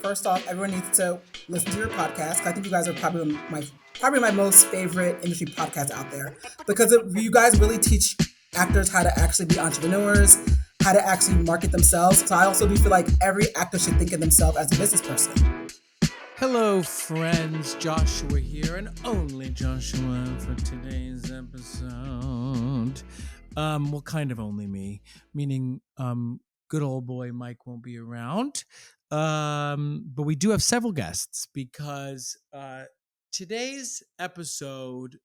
First off, everyone needs to listen to your podcast. I think you guys are probably my most favorite industry podcast out there because you guys really teach actors how to actually be entrepreneurs, how to actually market themselves. So I also do feel like every actor should think of themselves as a business person. Hello, friends. Joshua here, and only Joshua for today's episode. Well, kind of only me, meaning good old boy Mike won't be around. But we do have several guests because today's episode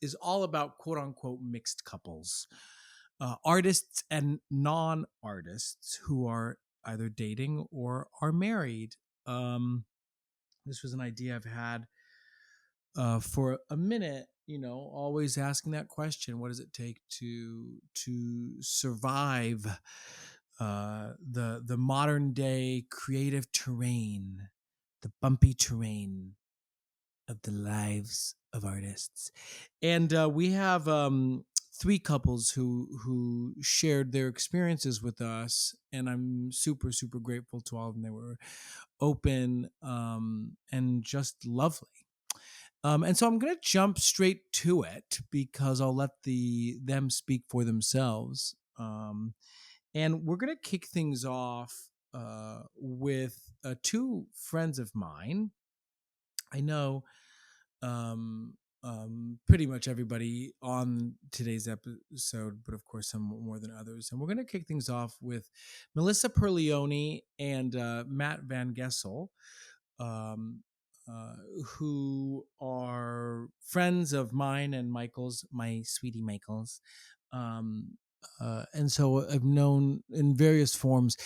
is all about quote unquote mixed couples, artists and non-artists who are either dating or are married. This was an idea I've had for a minute. Always asking that question: what does it take to survive the modern day creative terrain, the bumpy terrain of the lives of artists? And we have three couples who shared their experiences with us, and I'm super grateful to all of them. They were open and just lovely. And so I'm going to jump straight to it because I'll let them speak for themselves. And we're going to kick things off with two friends of mine. I know pretty much everybody on today's episode, but of course some more than others. And we're going to kick things off with Melissa Perleone and Matt Van Gessel. Who are friends of mine and Michael's, my sweetie Michael's. And so I've known in various forms,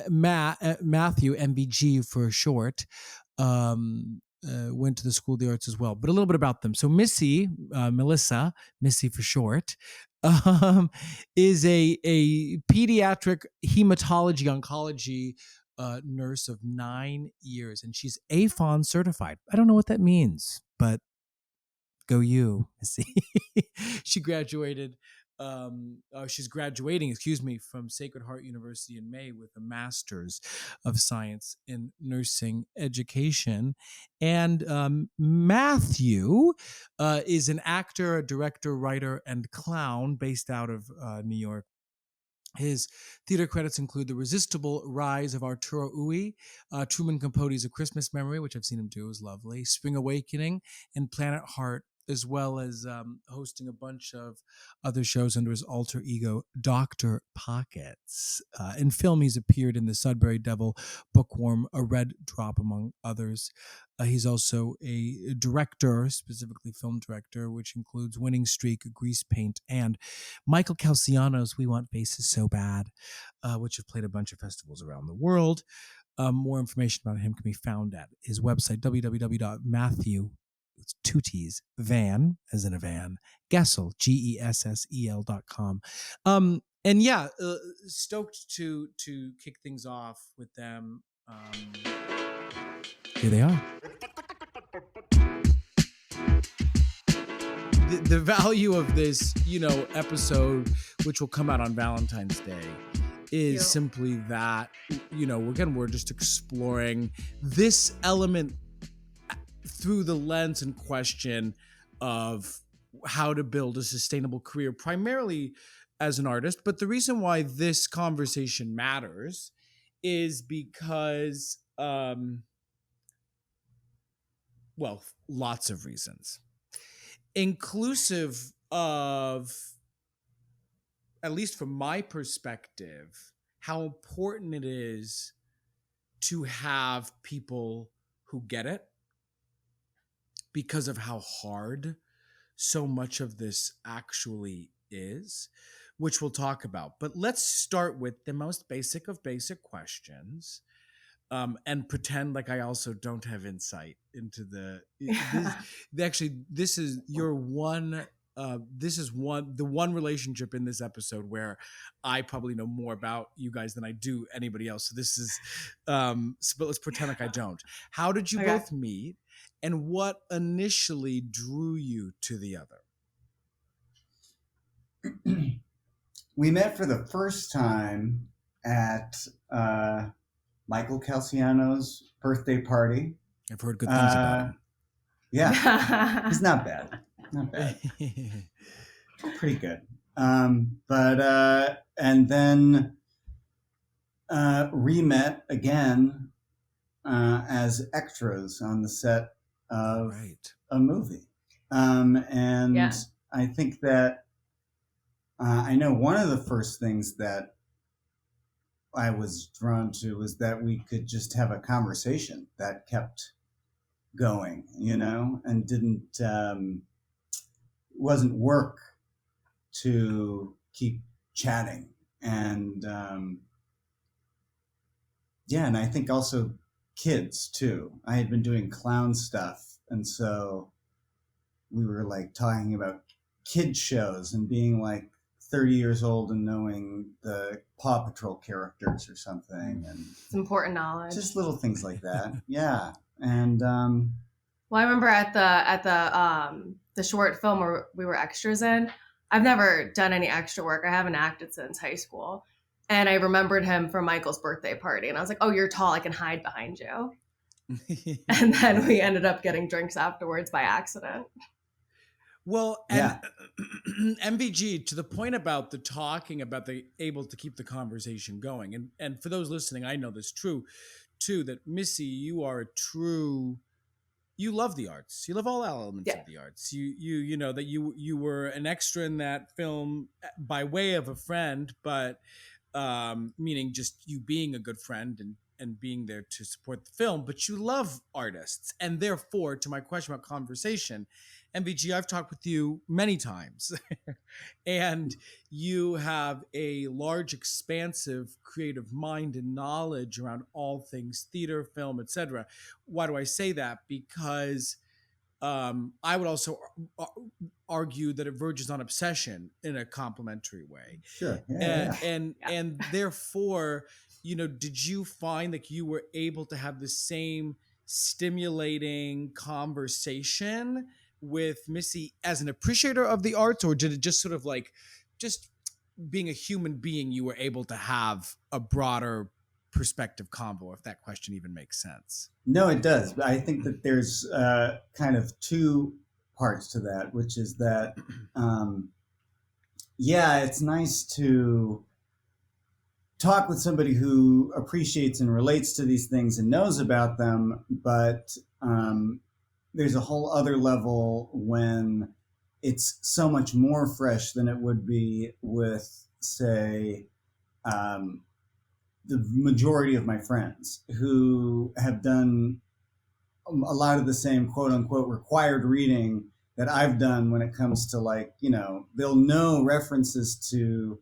Matthew, MVG for short, went to the School of the Arts as well. But a little bit about them. So Melissa, Missy for short, is a pediatric hematology oncology nurse of 9 years, and she's AFON certified. I don't know what that means, but go you, Missy. She graduated. She's graduating, from Sacred Heart University in May with a Master's of Science in Nursing Education. And Matthew is an actor, a director, writer, and clown based out of New York. His theater credits include The Resistible Rise of Arturo Ui, Truman Capote's A Christmas Memory, which I've seen him do, is lovely, Spring Awakening, and Planet Heart, as well as hosting a bunch of other shows under his alter ego, Dr. Pockets. In film, he's appeared in The Sudbury Devil, Bookworm, A Red Drop, among others. He's also a director, specifically film director, which includes Winning Streak, Grease Paint, and Michael Calciano's We Want Faces So Bad, which have played a bunch of festivals around the world. More information about him can be found at his website, www.matthew, it's two T's, Van, as in a van, Gessel, GESSEL.com. And yeah, stoked to kick things off with them. Here they are. The value of this, episode, which will come out on Valentine's Day, is simply that, we're just exploring this element through the lens and question of how to build a sustainable career, primarily as an artist. But the reason why this conversation matters is because, lots of reasons, inclusive of, at least from my perspective, how important it is to have people who get it, because of how hard so much of this actually is, which we'll talk about. But let's start with the most basic of basic questions, and pretend like I also don't have insight into the one relationship in this episode where I probably know more about you guys than I do anybody else. So this is but let's pretend like I don't. How did you both meet, and what initially drew you to the other? We met for the first time at Michael Calciano's birthday party. I've heard good things about him. Yeah, he's not bad. Not bad. Pretty good. And then re-met again as extras on the set of a movie. And I think that I know one of the first things that I was drawn to was that we could just have a conversation that kept going, and wasn't work to keep chatting. And and I think also kids too. I had been doing clown stuff, and so we were like talking about kid shows and being like 30 years old and knowing the Paw Patrol characters or something. And it's important knowledge. Just little things like that. Yeah. And well, I remember at the short film where we were extras in, I've never done any extra work. I haven't acted since high school. And I remembered him from Michael's birthday party. And I was like, oh, you're tall. I can hide behind you. And then we ended up getting drinks afterwards by accident. Well, and MVG, to the point about the talking, about the able to keep the conversation going. And for those listening, I know this true too, that Missy, you love the arts. You love all elements of the arts. You know that you were an extra in that film by way of a friend, but meaning just you being a good friend and being there to support the film, but you love artists. And therefore, to my question about conversation, MVG, I've talked with you many times and you have a large, expansive, creative mind and knowledge around all things theater, film, etc. Why do I say that? Because I would also argue that it verges on obsession in a complimentary way. Sure. And therefore, did you find that you were able to have the same stimulating conversation with Missy as an appreciator of the arts, or did it just sort of like, just being a human being, you were able to have a broader perspective convo, if that question even makes sense? No, it does. I think that there's kind of two parts to that, which is that, it's nice to talk with somebody who appreciates and relates to these things and knows about them, but there's a whole other level when it's so much more fresh than it would be with, say, the majority of my friends who have done a lot of the same quote unquote required reading that I've done when it comes to, like, they'll know references to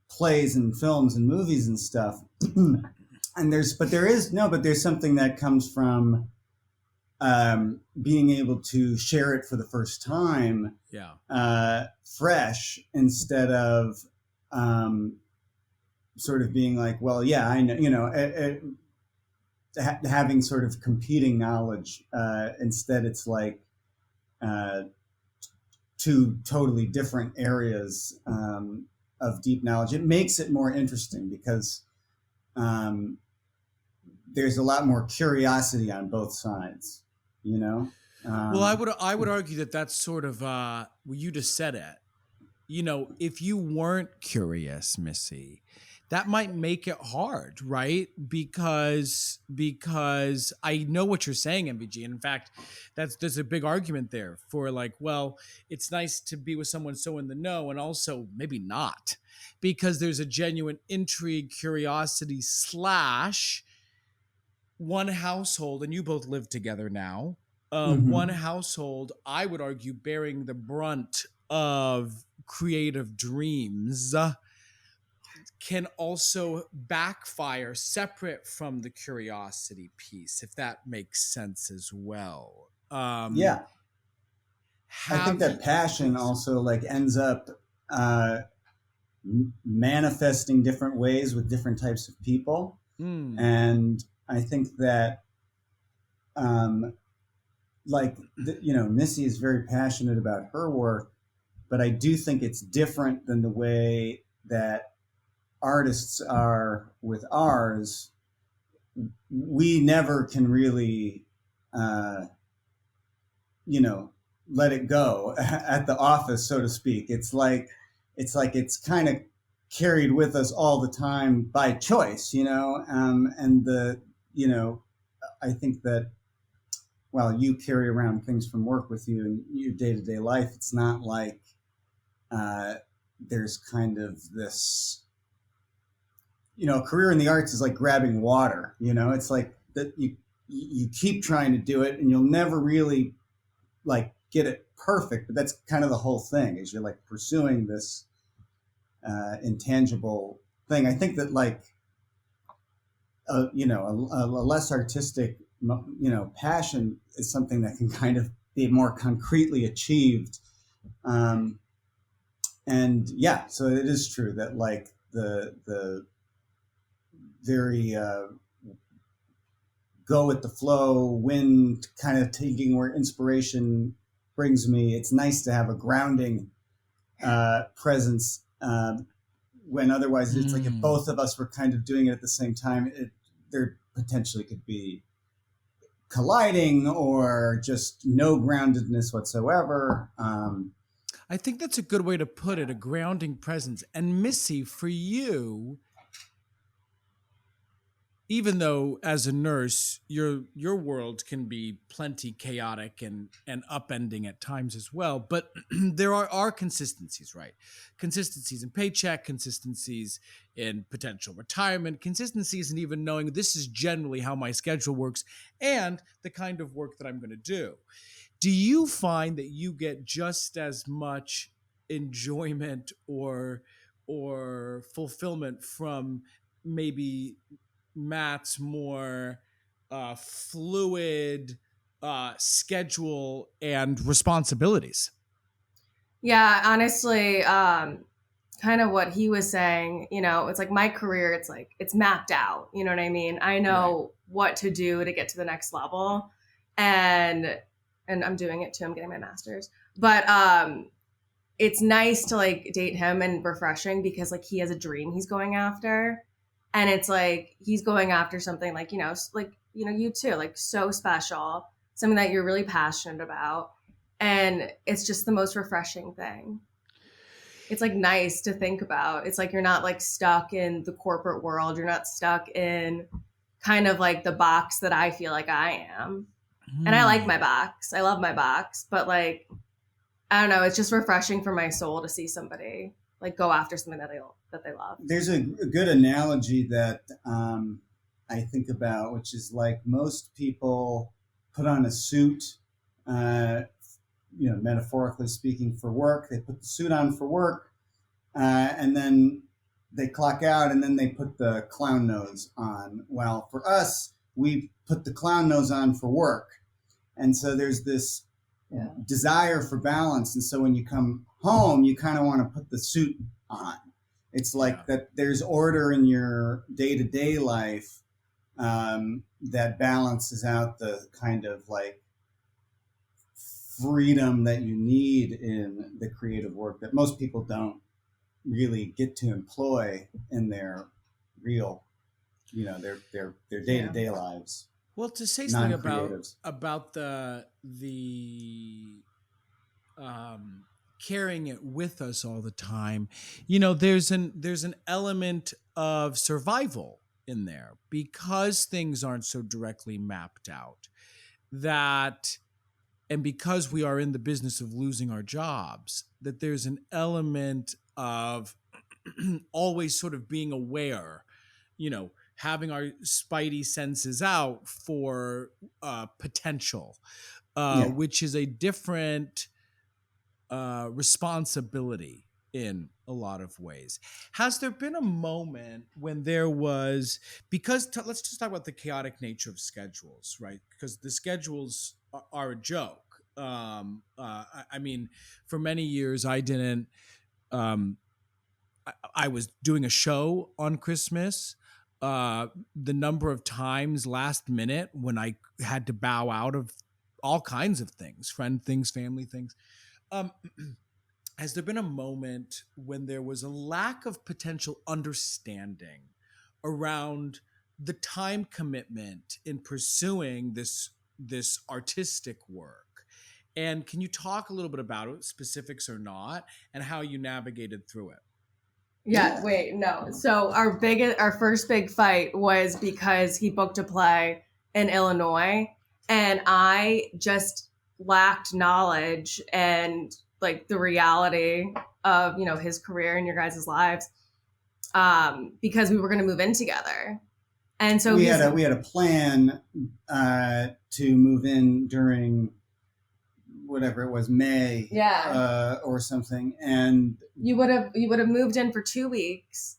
plays and films and movies and stuff. And there's something that comes from being able to share it for the first time, fresh, instead of sort of being like, well, yeah, I know, having sort of competing knowledge. Instead, it's like two totally different areas of deep knowledge. It makes it more interesting because there's a lot more curiosity on both sides, Well, I would argue that that's sort of you just said it. If you weren't curious, Missy, that might make it hard, right? Because I know what you're saying, MVG. And in fact, there's a big argument there for, like, well, it's nice to be with someone so in the know, and also maybe not, because there's a genuine intrigue, curiosity / one household, and you both live together now. One household, I would argue, bearing the brunt of creative dreams can also backfire separate from the curiosity piece, if that makes sense as well. I think that passion also, like, ends up manifesting different ways with different types of people. And I think that Missy is very passionate about her work, but I do think it's different than the way that artists are with ours, we never can really, uh, let it go at the office, so to speak. It's kind of carried with us all the time by choice, and you know, I think that while you carry around things from work with you in your day to day life, it's not like uh, there's kind of this, a career in the arts is like grabbing water. It's like that you keep trying to do it, and you'll never really like get it perfect. But that's kind of the whole thing, is you're like pursuing this intangible thing. I think that like a less artistic passion is something that can kind of be more concretely achieved. And yeah, so it is true that like the very go with the flow, wind kind of taking where inspiration brings me. It's nice to have a grounding presence, when otherwise it's like if both of us were kind of doing it at the same time, there potentially could be colliding or just no groundedness whatsoever. I think that's a good way to put it, a grounding presence. And Missy, for you, even though as a nurse, your world can be plenty chaotic and upending at times as well, but there are consistencies, right? Consistencies in paycheck, consistencies in potential retirement, consistencies in even knowing this is generally how my schedule works and the kind of work that I'm going to do. Do you find that you get just as much enjoyment or fulfillment from maybe Matt's more fluid schedule and responsibilities? Yeah, honestly, kind of what he was saying, it's like my career, it's like it's mapped out. You know what I mean? I know what to do to get to the next level, and I'm doing it too. I'm getting my master's, but it's nice to like date him and refreshing because like he has a dream he's going after, and it's like he's going after something like you too, like so special, something that you're really passionate about, and it's just the most refreshing thing. It's like nice to think about. It's like you're not like stuck in the corporate world. You're not stuck in kind of like the box that I feel like I am. And I like my box. I love my box, but like I don't know, it's just refreshing for my soul to see somebody like go after something that they love. There's a good analogy that I think about, which is like most people put on a suit, metaphorically speaking, for work. They put the suit on for work, and then they clock out, and then they put the clown nose on. Well, for us, we put the clown nose on for work. And so there's this desire for balance. And so when you come home, you kind of want to put the suit on. It's like that there's order in your day-to-day life that balances out the kind of like freedom that you need in the creative work that most people don't really get to employ in their real, their day-to-day lives. Well, to say something about the carrying it with us all the time, there's an element of survival in there because things aren't so directly mapped out, and because we are in the business of losing our jobs, that there's an element of always sort of being aware, having our spidey senses out for potential, which is a different responsibility in a lot of ways. Has there been a moment when there was, let's just talk about the chaotic nature of schedules, right? Because the schedules are a joke. I mean, for many years, I didn't, I was doing a show on Christmas. The number of times last minute when I had to bow out of all kinds of things, friend things, family things. has there been a moment when there was a lack of potential understanding around the time commitment in pursuing this artistic work? And can you talk a little bit about it, specifics or not, and how you navigated through it? Yeah, wait, no. So our first big fight was because he booked a play in Illinois, and I just lacked knowledge and like the reality of, you know, his career and your guys' lives, because we were going to move in together. And so we had a plan to move in during whatever it was, May, or something, and you would have moved in for 2 weeks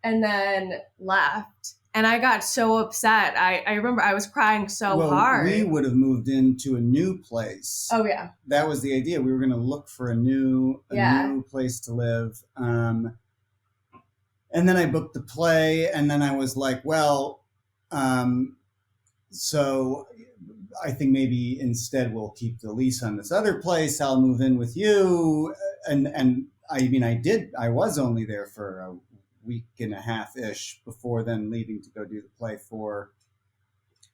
and then left. And I got so upset. I remember I was crying so hard. We would have moved into a new place. Oh yeah, that was the idea. We were going to look for a new place to live. And then I booked the play, and then I was like, well, so I think maybe instead we'll keep the lease on this other place. I'll move in with you. And I mean, I was only there for a week and a half ish before then leaving to go do the play for,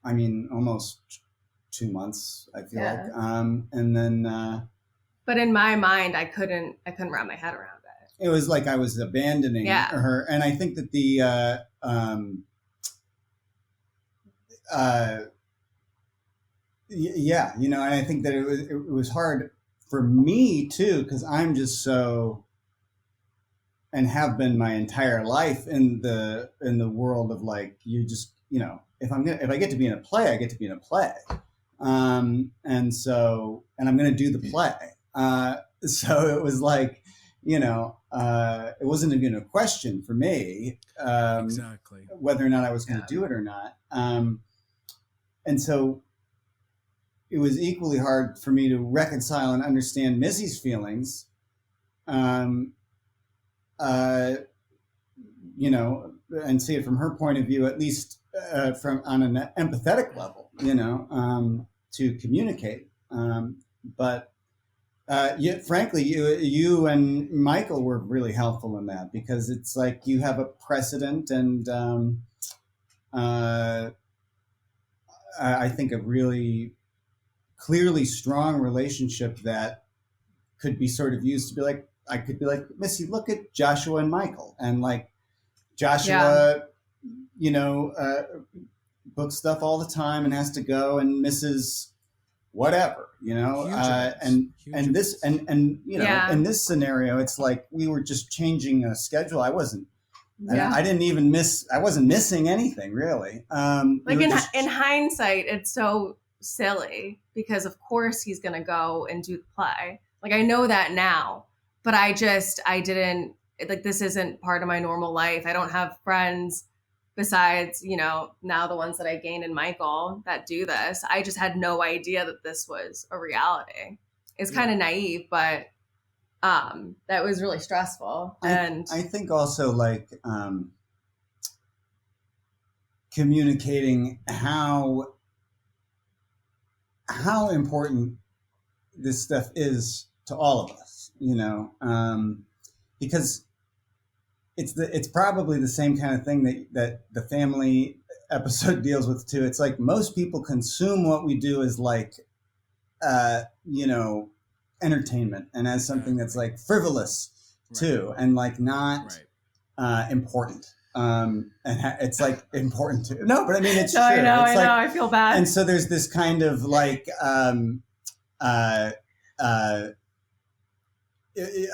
I mean, almost 2 months, I feel like. And then, but in my mind, I couldn't wrap my head around it. It was like I was abandoning her. And I think that the, yeah, you know, and I think that it was hard for me too, because I'm just so, and have been my entire life in the world of like, you just, you know, if I get to be in a play, I get to be in a play, and so, and I'm gonna do the play, so it was like, you know, it wasn't even a question for me, exactly, whether or not I was going to do it or not, and so it was equally hard for me to reconcile and understand Missy's feelings, you know, and see it from her point of view, at least from on an empathetic level, you know, to communicate. But frankly, you and Michael were really helpful in that, because it's like you have a precedent and I think a really clearly strong relationship that could be sort of used to be like, I could be like, Missy, look at Joshua and Michael, and like Joshua, you know, books stuff all the time and has to go and misses whatever, you know, and this, and you know, in this scenario, it's like we were just changing a schedule. I wasn't, I didn't even I wasn't missing anything really. Like in hindsight, it's so silly, because of course he's going to go and do the play. Like I know that now, but I didn't, like, this isn't part of my normal life. I don't have friends besides, you know, now the ones that I gained in Michael that do this. I just had no idea that this was a reality. It's kind of naive, but that was really stressful. And I think also like communicating how important this stuff is to all of us, you know, because it's probably the same kind of thing that the family episode deals with too. It's like most people consume what we do as like, you know, entertainment, and as something that's like frivolous too, and like not important. And it's like important to, no, but I mean, it's true. I know, it's I feel bad. And so there's this kind of like, I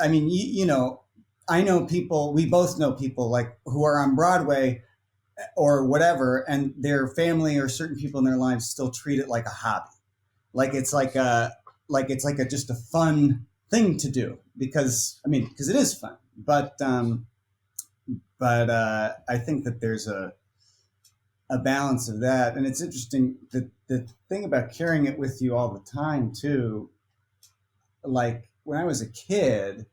mean, you know, I know people, we both know people like who are on Broadway or whatever, and their family or certain people in their lives still treat it like a hobby. Like it's like just a fun thing to do, because it is fun, but I think that there's a balance of that. And it's interesting that the thing about carrying it with you all the time too, like when I was a kid,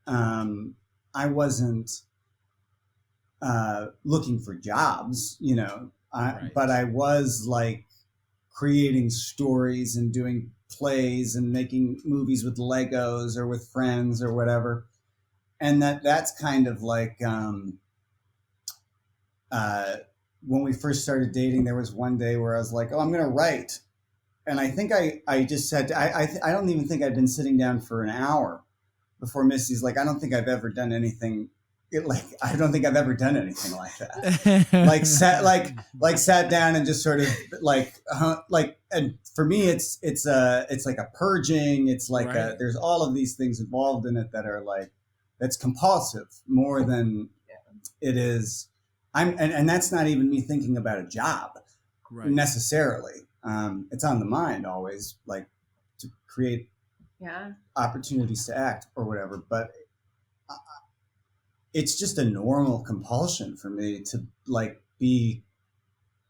I wasn't looking for jobs, you know, but I was like creating stories and doing plays and making movies with Legos or with friends or whatever. And that's kind of like when we first started dating, there was one day where I was like, oh, I'm going to write. And I think I just said, I don't even think I'd been sitting down for an hour before Missy's like, I don't think I've ever done anything. I don't think I've ever done anything like that. sat down and just sort of and for me, it's like a purging. It's like Right. there's all of these things involved in it that are like, that's compulsive more than it is. And that's not even me thinking about a job necessarily. It's on the mind always, like to create opportunities to act or whatever. But it's just a normal compulsion for me to like be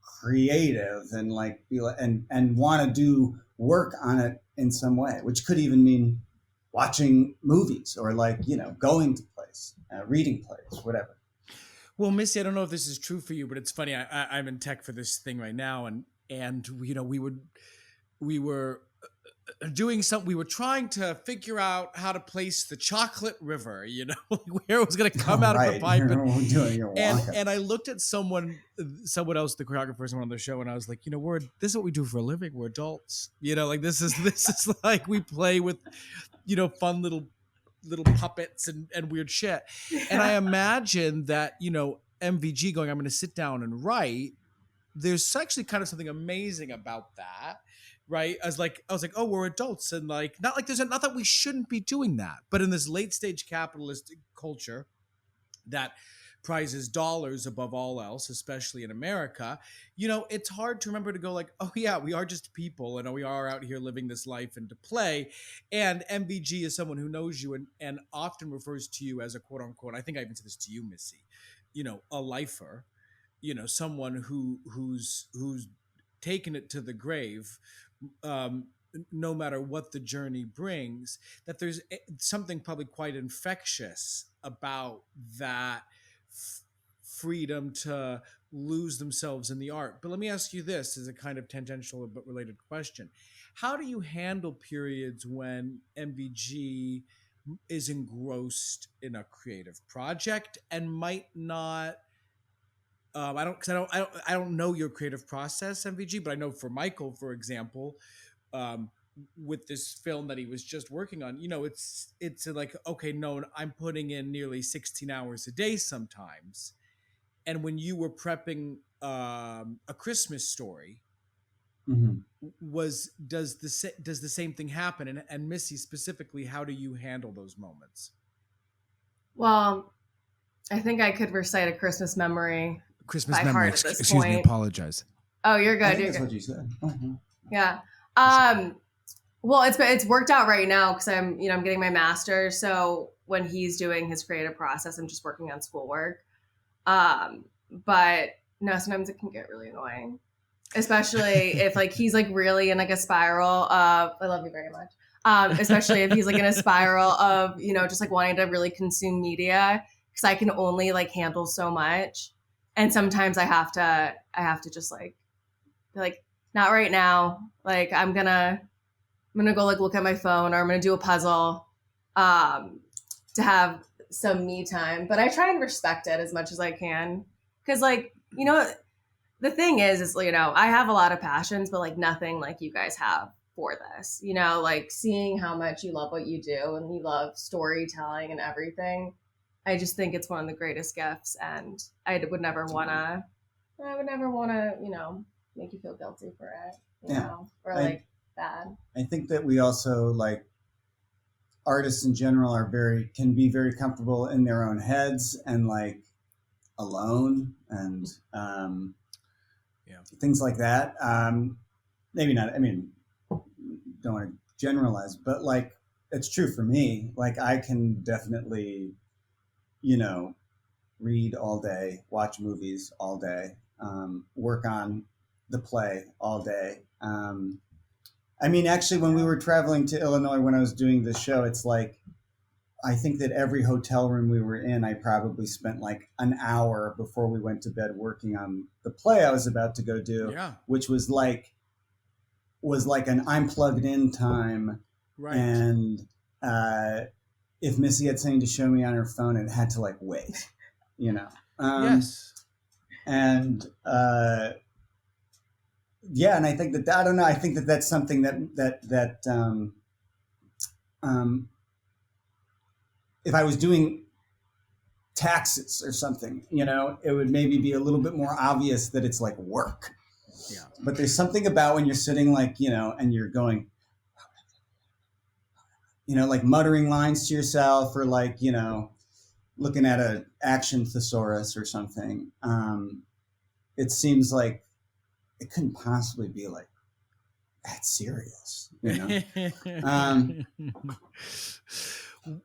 creative and like be like, and want to do work on it in some way, which could even mean watching movies or like, going to plays, reading plays, whatever. Well, Missy, I don't know if this is true for you, but it's funny. I'm in tech for this thing right now, and we were doing something. We were trying to figure out how to place the chocolate river, where it was going to come out of the pipe. And I looked at someone else, the choreographer, someone on the show, and I was like, this is what we do for a living. We're adults, like this is like we play with, fun little puppets and weird shit. And I imagine that, MVG going, I'm going to sit down and write. There's actually kind of something amazing about that. Right. I was like, oh, we're adults. And like, not that we shouldn't be doing that, but in this late stage capitalist culture that prizes dollars above all else, especially in America, it's hard to remember to go like, oh yeah, we are just people and we are out here living this life and to play. And MVG is someone who knows you and often refers to you as a quote unquote, I think I even said this to you, Missy, a lifer, someone who's taken it to the grave, no matter what the journey brings, that there's something probably quite infectious about that freedom to lose themselves in the art. But let me ask you this as a kind of tangential but related question. How do you handle periods when MVG is engrossed in a creative project and might not I don't know your creative process, MVG, but I know for Michael, for example, with this film that he was just working on, it's like, okay, no, I'm putting in nearly 16 hours a day sometimes. And when you were prepping A Christmas Story, mm-hmm. does the same thing happen? And Missy, specifically, how do you handle those moments? Well, I think I could recite A Christmas Memory. Excuse me, apologize. Oh, you're good. I think that's what you said. Mm-hmm. Yeah. Well, it's worked out right now because I'm getting my master's. So when he's doing his creative process, I'm just working on schoolwork. But no, sometimes it can get really annoying, especially if like he's like really in like a spiral of, I love you very much. Especially if he's like in a spiral of, just like wanting to really consume media, because I can only like handle so much. And sometimes I have to just like be like, not right now. Like I'm gonna go like look at my phone, or I'm gonna do a puzzle, to have some me time. But I try and respect it as much as I can, because like the thing is I have a lot of passions, but like nothing like you guys have for this. Like seeing how much you love what you do and you love storytelling and everything. I just think it's one of the greatest gifts, and I would never want to, make you feel guilty for it, or like bad. I think that we also like artists in general can be very comfortable in their own heads and like alone and things like that. Maybe not. I mean, don't want to generalize, but like it's true for me. Like I can definitely, read all day, watch movies all day, work on the play all day. I mean, actually, when we were traveling to Illinois when I was doing this show, it's like, I think that every hotel room we were in, I probably spent like an hour before we went to bed working on the play I was about to go do, which was like was like an I'm plugged in time. Right. And if Missy had something to show me on her phone, it had to like wait, you know? Yes. And yeah, and I think that, I don't know, I think that that's something that if I was doing taxes or something, you know, it would maybe be a little bit more obvious that it's like work. Yeah. But there's something about when you're sitting like, you know, and you're going, you know, like muttering lines to yourself, or like, you know, looking at a action thesaurus or something. It seems like it couldn't possibly be like that serious, you know?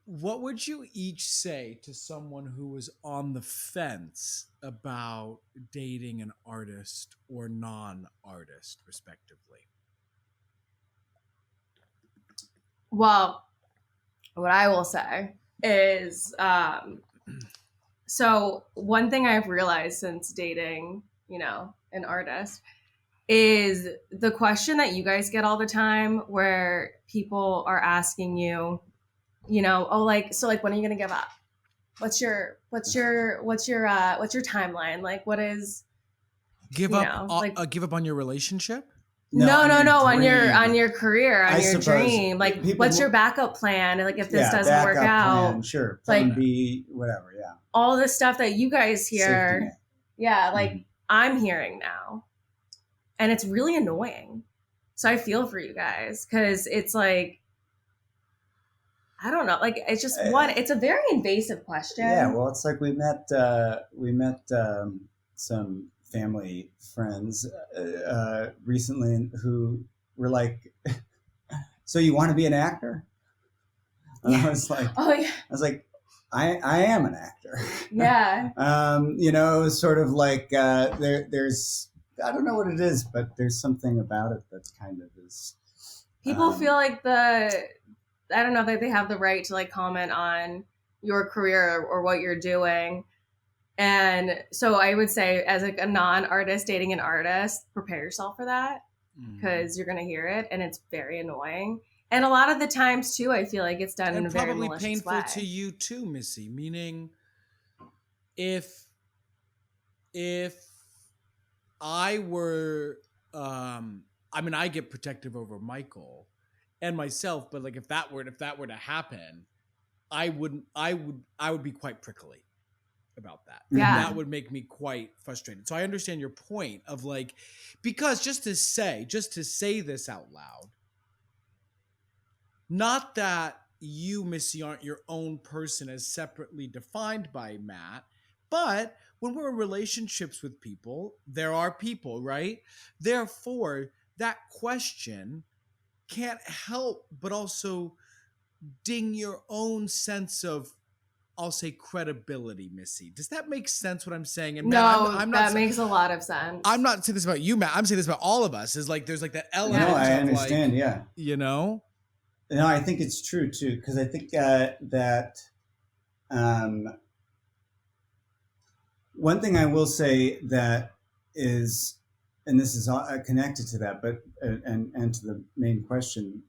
What would you each say to someone who was on the fence about dating an artist or non-artist, respectively? Well, what I will say is, so one thing I've realized since dating, you know, an artist is the question that you guys get all the time where people are asking you, you know, oh, like, so like, when are you going to give up? What's your timeline? Like, what is, Give you up, know, like, give up on your relationship? no, on dream. your career, on I your suppose dream. Like, people what's your will- backup plan? And like, if this doesn't backup work out, plan, sure. like- Plan B, whatever, yeah. all the stuff that you guys Safety hear, net. yeah, like Mhm. I'm hearing now, and it's really annoying. So I feel for you guys, because it's like, I don't know, like, it's just it's a very invasive question. Yeah, well, it's like we met some family friends recently who were like, "So you want to be an actor?" And Yeah. I was like, Oh yeah, I am an actor. yeah. You know, it was sort of like there's I don't know what it is, but there's something about it that kind of is. People feel like I don't know, that they have the right to like comment on your career or what you're doing. And so I would say, as like a non-artist dating an artist, prepare yourself for that, because you're going to hear it, and it's very annoying. And a lot of the times too, I feel like it's done in And a very probably malicious painful way. to you too, Missy. Meaning, if I were, I mean, I get protective over Michael and myself, but like if that were to happen, I would be quite prickly about that. Yeah. That would make me quite frustrated. So I understand your point of like, because just to say this out loud, not that you, Missy, aren't your own person as separately defined by Matt, but when we're in relationships with people, there are people, right? Therefore, that question can't help but also ding your own sense of, I'll say, credibility, Missy. Does that make sense what I'm saying? And Matt, No, I'm not that makes a lot of sense. I'm not saying this about you, Matt. I'm saying this about all of us. Is like there's like that element No, I of understand. like, Yeah. you know. No, I think it's true too, because I think that one thing I will say that is, and this is connected to that, but and to the main question,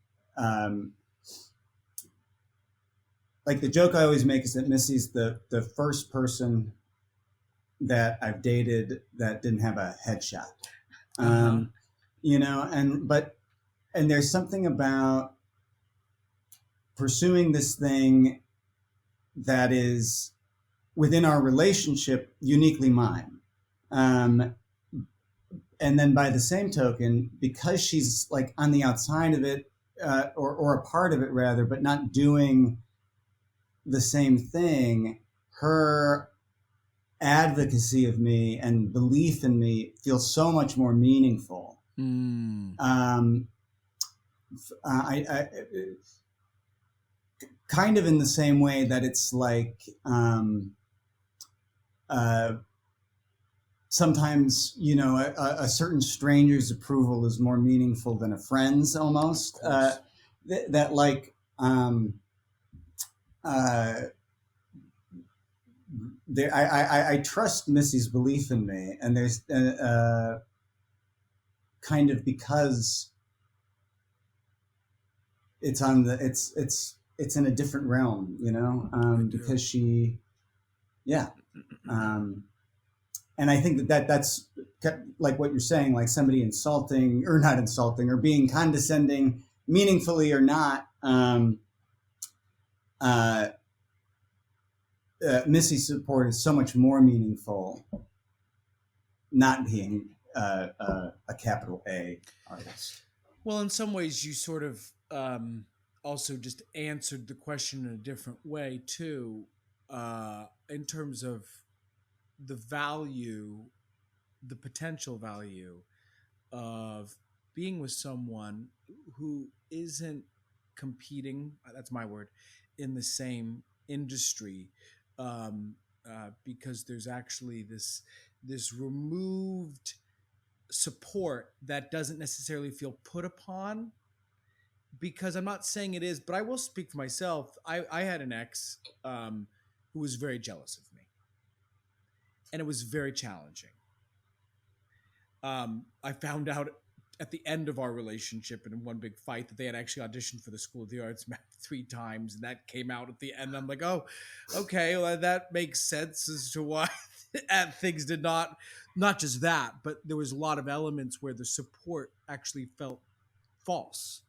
like the joke I always make is that Missy's the first person that I've dated that didn't have a headshot. You know, and there's something about pursuing this thing that is within our relationship uniquely mine. And then by the same token, because she's like on the outside of it, or a part of it rather, but not doing the same thing, her advocacy of me and belief in me feels so much more meaningful. I kind of in the same way that it's like sometimes, you know, a certain stranger's approval is more meaningful than a friend's almost. That like I trust Missy's belief in me, and there's kind of because it's on the it's in a different realm, because she, yeah. And I think that's like what you're saying, like somebody insulting or not insulting or being condescending, meaningfully or not. Uh, Missy's support is so much more meaningful, not being a capital A artist. Well, in some ways, you sort of also just answered the question in a different way too, in terms of the value, the potential value of being with someone who isn't competing, that's my word, in the same industry, because there's actually this removed support that doesn't necessarily feel put upon. Because I'm not saying it is, but I will speak for myself. I had an ex who was very jealous of me, and it was very challenging. I found out at the end of our relationship and in one big fight that they had actually auditioned for the School of the Arts 3 times, and that came out at the end. I'm like, oh, okay, well, that makes sense as to why things did not just that, but there was a lot of elements where the support actually felt false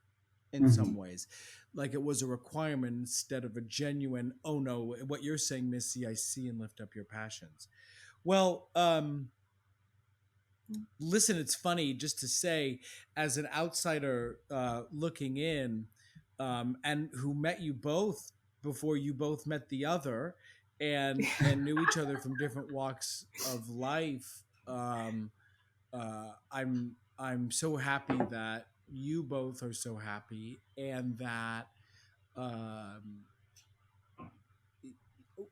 in some ways, like it was a requirement instead of a genuine, oh no, what you're saying, Missy, I see and lift up your passions. Well, listen, it's funny just to say, as an outsider looking in, and who met you both before you both met the other, and knew each other from different walks of life. I'm so happy that you both are so happy, and that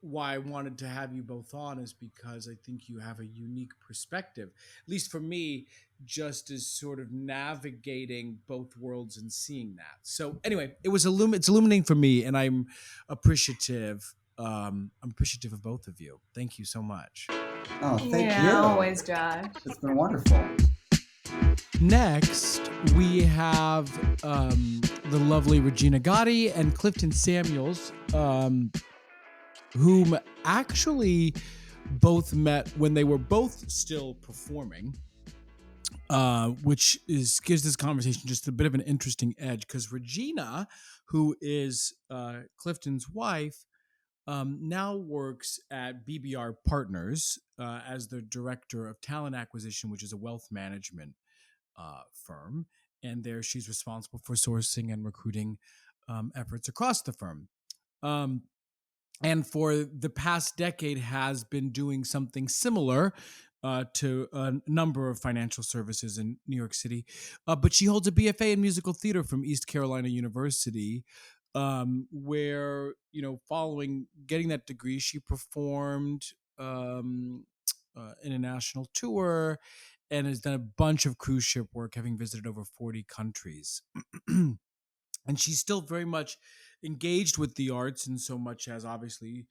why I wanted to have you both on is because I think you have a unique perspective, at least for me, just as sort of navigating both worlds and seeing that. So anyway, it's illuminating for me, and I'm appreciative. I'm appreciative of both of you. Thank you so much. Oh, thank you. Always, Josh. It's been wonderful. Next, we have the lovely Regina Gotti and Clifton Samuels, whom actually both met when they were both still performing, which gives this conversation just a bit of an interesting edge, because Regina, who is Clifton's wife, now works at BBR Partners as the director of talent acquisition, which is a wealth management firm. And there she's responsible for sourcing and recruiting efforts across the firm. And for the past decade has been doing something similar to a number of financial services in New York City. But she holds a BFA in musical theater from East Carolina University, where, following getting that degree, she performed in a national tour and has done a bunch of cruise ship work, having visited over 40 countries. And she's still very much engaged with the arts, in so much as obviously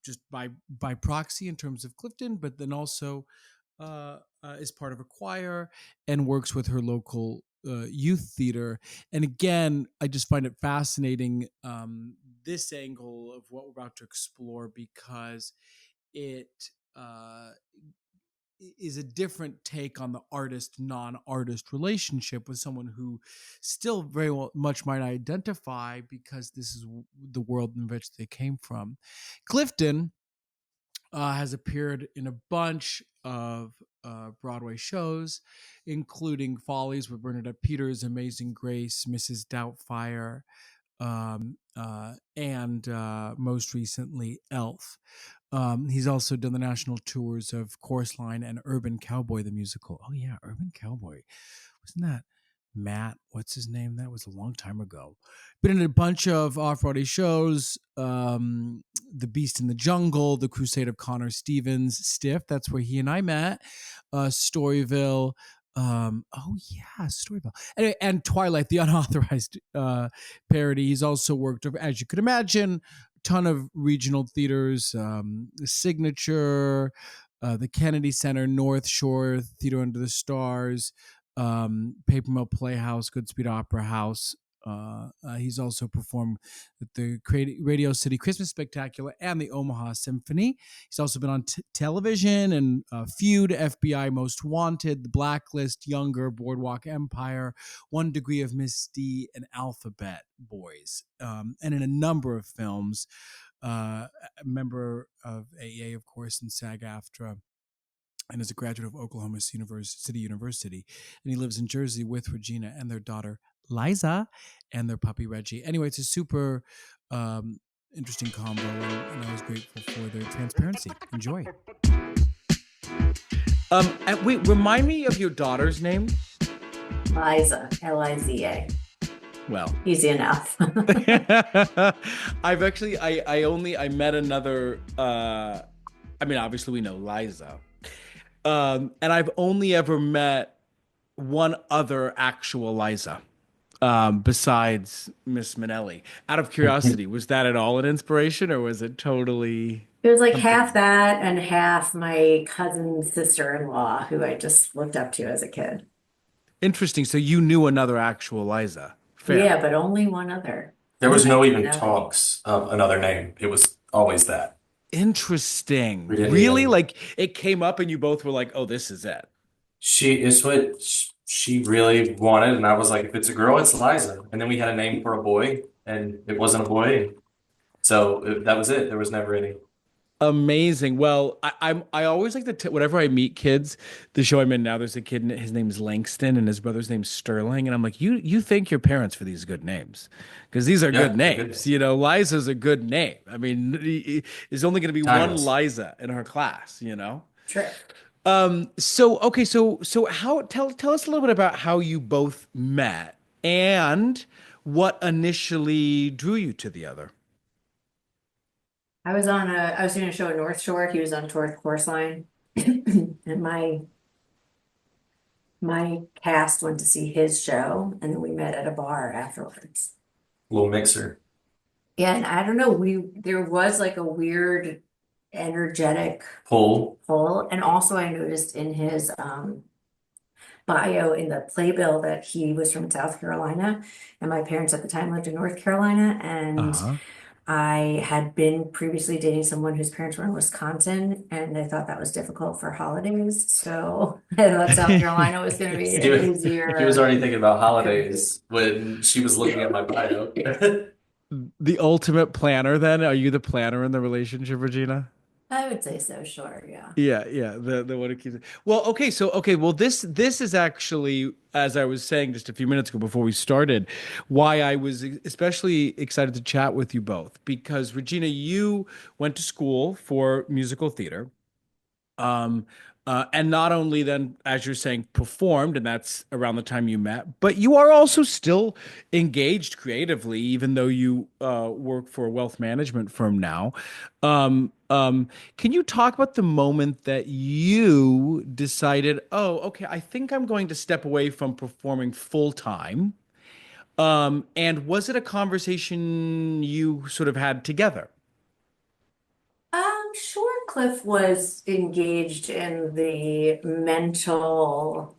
just by proxy in terms of Clifton, but then also is part of a choir and works with her local youth theater. And again, I just find it fascinating, this angle of what we're about to explore, because it is a different take on the artist non-artist relationship with someone who still very much might identify, because this is the world in which they came from. Clifton has appeared in a bunch of Broadway shows, including Follies with Bernadette Peters, Amazing Grace, Mrs. Doubtfire, and most recently Elf. He's also done the national tours of Chorus Line and Urban Cowboy the musical. Oh yeah, Urban Cowboy. Wasn't that Matt? What's his name? That was a long time ago. Been in a bunch of off-Broadway shows. The Beast in the Jungle, The Crusade of Connor Stevens, Stiff. That's where he and I met. Storyville. Storyville. Anyway, and Twilight, the unauthorized parody. He's also worked, as you could imagine, ton of regional theaters, the Signature, the Kennedy Center, North Shore, Theater Under the Stars, Paper Mill Playhouse, Goodspeed Opera House, He's also performed with the Radio City Christmas Spectacular and the Omaha Symphony. He's also been on television and Feud, FBI Most Wanted, The Blacklist, Younger, Boardwalk Empire, One Degree of Misty, and Alphabet Boys, and in a number of films. A member of AA, of course, and SAG-AFTRA, and is a graduate of Oklahoma City University. And he lives in Jersey with Regina and their daughter, Liza, and their puppy, Reggie. Anyway, it's a super interesting combo, and I was grateful for their transparency. Enjoy. And wait, remind me of your daughter's name. Liza, Liza. Well, easy enough. I've actually, I met another, I mean, obviously we know Liza. And I've only ever met one other actual Liza, besides Miss Minnelli. Out of curiosity, was that at all an inspiration, or was it totally? It was like half that and half my cousin's sister-in-law, who I just looked up to as a kid. Interesting. So you knew another actual Liza. Fair. Yeah, but only one other. There was no even talks of another name. It was always that. Interesting. We didn't Really? even- Like it came up and you both were like, oh, this is it. She is what she really wanted, and I was like, if it's a girl, it's Liza. And then we had a name for a boy, and it wasn't a boy. So that was it. There was never any. Amazing. Well, I always like to whenever I meet kids, the show I'm in now, there's a kid, his name's Langston, and his brother's name's Sterling, and I'm like, you thank your parents for these good names, because these are Yeah, good they're names. good names. You know, Liza's a good name. I mean, there's only going to be Timeless. one Liza in her class. You know. True. So okay, so how tell us a little bit about how you both met and what initially drew you to the other. I was doing a show in North Shore. He was on North Course Line. And my cast went to see his show, and then we met at a bar afterwards. Little mixer. Yeah, and I don't know, there was like a weird energetic Pull. pull. And also I noticed in his bio in the playbill that he was from South Carolina, and my parents at the time lived in North Carolina, and Uh-huh. I had been previously dating someone whose parents were in Wisconsin, and I thought that was difficult for holidays. So I thought South Carolina was going to be He was, an easier. he was already thinking about holidays when she was looking at my bio. The ultimate planner, then? Are you the planner in the relationship, Regina? I would say so, sure, yeah. Yeah. The one who keeps it. Well, okay. Well, this is actually, as I was saying just a few minutes ago before we started, why I was especially excited to chat with you both, because Regina, you went to school for musical theater. And not only then, as you're saying, performed, and that's around the time you met, but you are also still engaged creatively, even though you work for a wealth management firm now. Can you talk about the moment that you decided, oh, okay, I think I'm going to step away from performing full time? And was it a conversation you sort of had together? Shortcliffe was engaged in the mental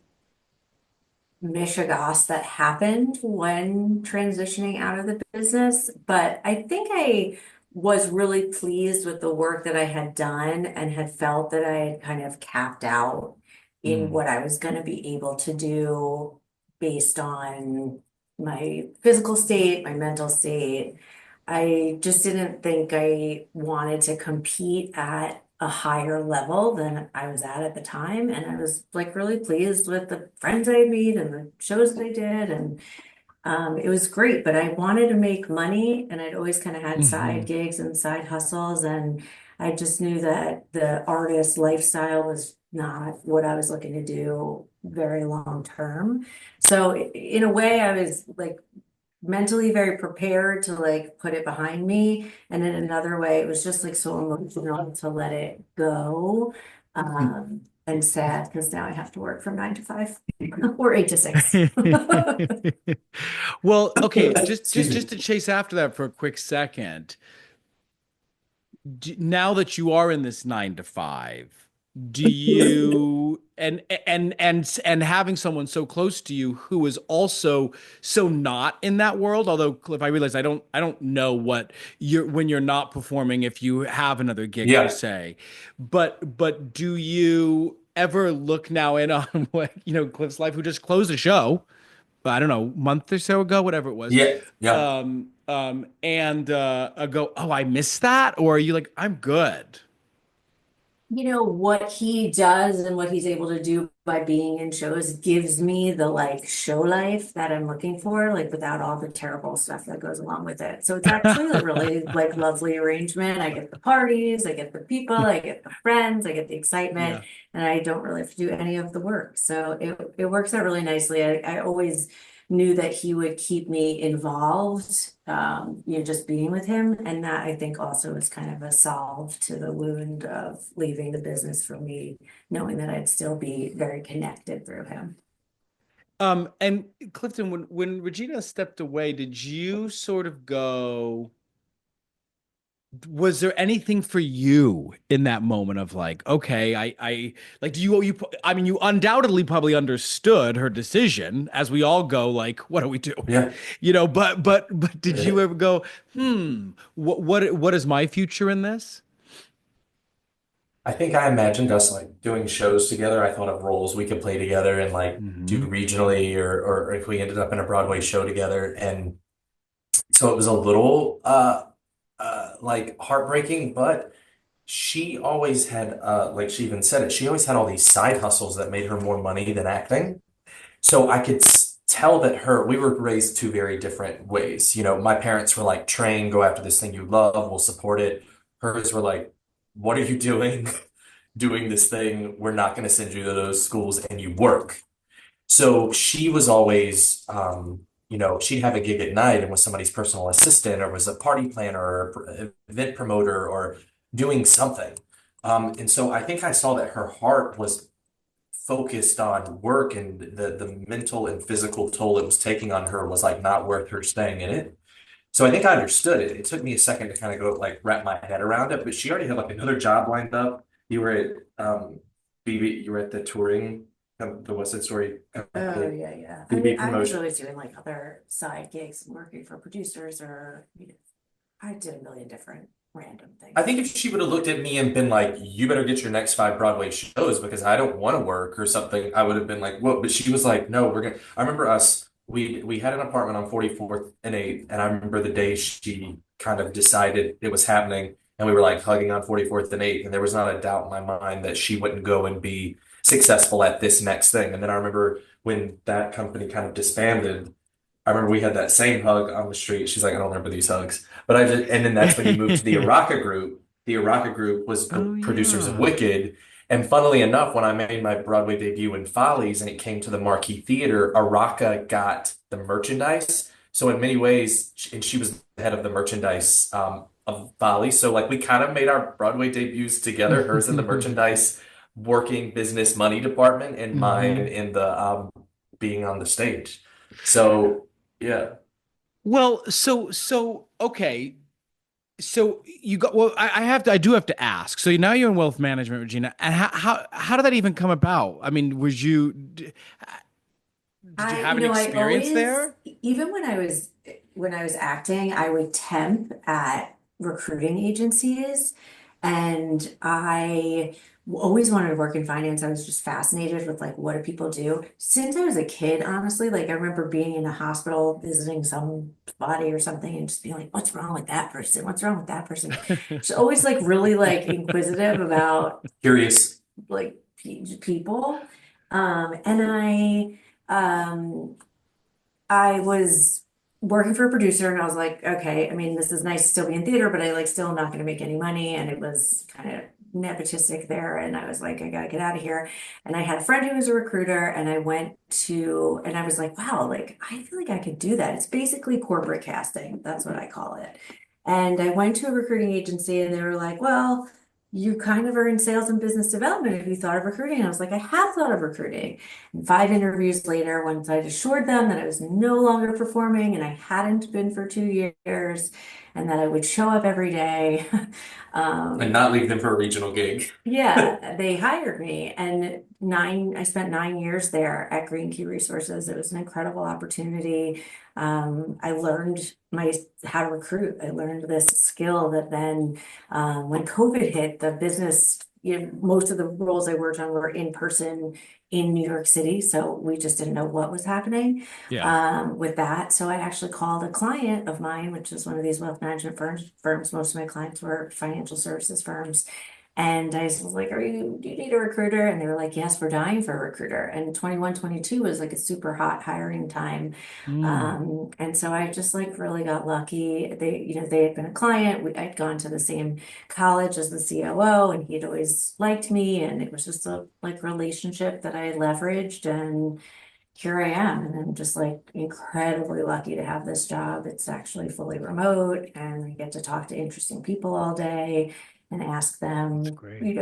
mishigas that happened when transitioning out of the business, but I think I was really pleased with the work that I had done and had felt that I had kind of capped out in what I was going to be able to do based on my physical state, my mental state. I just didn't think I wanted to compete at a higher level than I was at the time. And I was like really pleased with the friends I made and the shows that I did. And it was great, but I wanted to make money, and I'd always kind of had side gigs and side hustles. And I just knew that the artist lifestyle was not what I was looking to do very long term. So in a way, I was like mentally very prepared to like put it behind me, and in another way it was just like so emotional to let it go, and sad because now I have to work from 9 to 5 or 8 to 6. Well, okay, Excuse me. just to chase after that for a quick second. Now that you are in this 9 to 5, do you and having someone so close to you who is also so not in that world, although Cliff, I realize I don't know what you're when you're not performing, if you have another gig per Yeah. se, but do you ever look now in on what Cliff's life, who just closed a show, I don't know, month or so ago, whatever it was, Yeah. Yeah. and go, oh, I missed that, or are you like, I'm good? You know, what he does and what he's able to do by being in shows gives me the like show life that I'm looking for, like without all the terrible stuff that goes along with it. So it's actually a really like lovely arrangement. I get the parties, I get the people, I get the friends, I get the excitement, Yeah. and I don't really have to do any of the work. So it works out really nicely. I always knew that he would keep me involved, just being with him. And that I think also is kind of a salve to the wound of leaving the business for me, knowing that I'd still be very connected through him. And Clifton, when Regina stepped away, did you sort of go, was there anything for you in that moment of like, okay, I like, I mean, you undoubtedly probably understood her decision, as we all go, like, what do we do? Yeah. But did you ever go, what is my future in this? I think I imagined us like doing shows together. I thought of roles we could play together and like do Hmm. regionally, or if we ended up in a Broadway show together. And so it was a little like heartbreaking, but she always had like she even said it, she always had all these side hustles that made her more money than acting. So I could tell that we were raised two very different ways. My parents were like, train, go after this thing you love, we'll support it. Hers were like, what are you doing? Doing this thing, we're not going to send you to those schools, and you work. So she was always, she'd have a gig at night and was somebody's personal assistant, or was a party planner or event promoter, or doing something. And so I think I saw that her heart was focused on work, and the mental and physical toll it was taking on her was like not worth her staying in it. So I think I understood it. It took me a second to kind of go like wrap my head around it, but she already had like another job lined up. You were at BB, you were at the touring, the West Side Story Oh, company, yeah, yeah. I BB mean, I was promotion. always doing like other side gigs and working for producers or, I did a million different random I things. think if she would have looked at me and been like, "You better get your next 5 Broadway shows because I don't want to work," or something, I would have been like, "Whoa!" But she was like, "No, we're gonna." I remember us. We had an apartment on 44th and 8th, and I remember the day she kind of decided it was happening, and we were like hugging on 44th and 8th, and there was not a doubt in my mind that she wouldn't go and be successful at this next thing. And then I remember when that company kind of disbanded. I remember we had that same hug on the street. She's like, I don't remember these hugs. But I just, and then that's when you moved to the Araka group. The Araka group was Oh producers of yeah. Wicked. And funnily enough, when I made my Broadway debut in Follies and it came to the Marquee Theater, Araka got the merchandise. So in many ways, and she was the head of the merchandise of Follies. So like we kind of made our Broadway debuts together, hers in the merchandise working business money department, and mine Hmm. in the being on the stage. So yeah. Well, okay. So you got, well, I do have to ask. So now you're in wealth management, Regina, and how did that even come about? I mean, did you have an I experience always, there? even when I was acting, I would temp at recruiting agencies, and I always wanted to work in finance. I was just fascinated with like what do people do? Since I was a kid, honestly, like I remember being in a hospital visiting somebody or something and just being like, what's wrong with that person? What's wrong with that person? Just always like really like inquisitive about Curious. like people. And um, I was working for a producer and I was like, okay, I mean, this is nice to still be in theater, but I like still not going to make any money. And it was kind of nepotistic there. And I was like, I gotta get out of here. And I had a friend who was a recruiter and and I was like, wow, like, I feel like I could do that. It's basically corporate casting. That's what I call it. And I went to a recruiting agency and they were like, well, you kind of are in sales and business development. Have you thought of recruiting? And I was like, I have thought of recruiting. And 5 interviews later, once I'd assured them that I was no longer performing and I hadn't been for 2 years and that I would show up every day, And um, not leave them for a regional gig. yeah, they hired me, and I spent 9 years there at Green Key Resources. It was an incredible opportunity. I learned how to recruit. I learned this skill that then, when COVID hit, the business, most of the roles I worked on were in person in New York City, so we just didn't know what was happening, Yeah. with that. So I actually called a client of mine, which is one of these wealth management firms. Most of my clients were financial services firms. And I was like, do you need a recruiter? And they were like, yes, we're dying for a recruiter. And 21, 22 was like a super hot hiring time. Mm. And so I just like really got lucky. They had been a client. I'd gone to the same college as the COO, and he'd always liked me. And it was just a like relationship that I leveraged, and here I am. And I'm just like incredibly lucky to have this job. It's actually fully remote, and I get to talk to interesting people all day and ask That's them, great.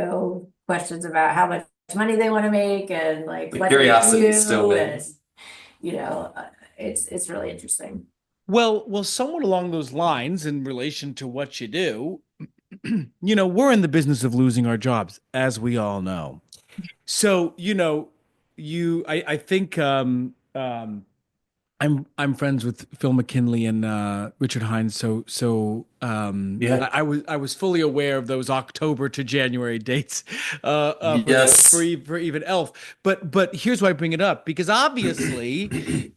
questions about how much money they want to make and like The what they curiosity still do. And, wins. you know, uh, it's really interesting. Well, somewhat along those lines, in relation to what you do, we're in the business of losing our jobs, as we all know. So, I think I'm friends with Phil McKinley and Richard Hines. Yeah. I was fully aware of those October to January dates for Yes. even Elf. But here's why I bring it up, because obviously,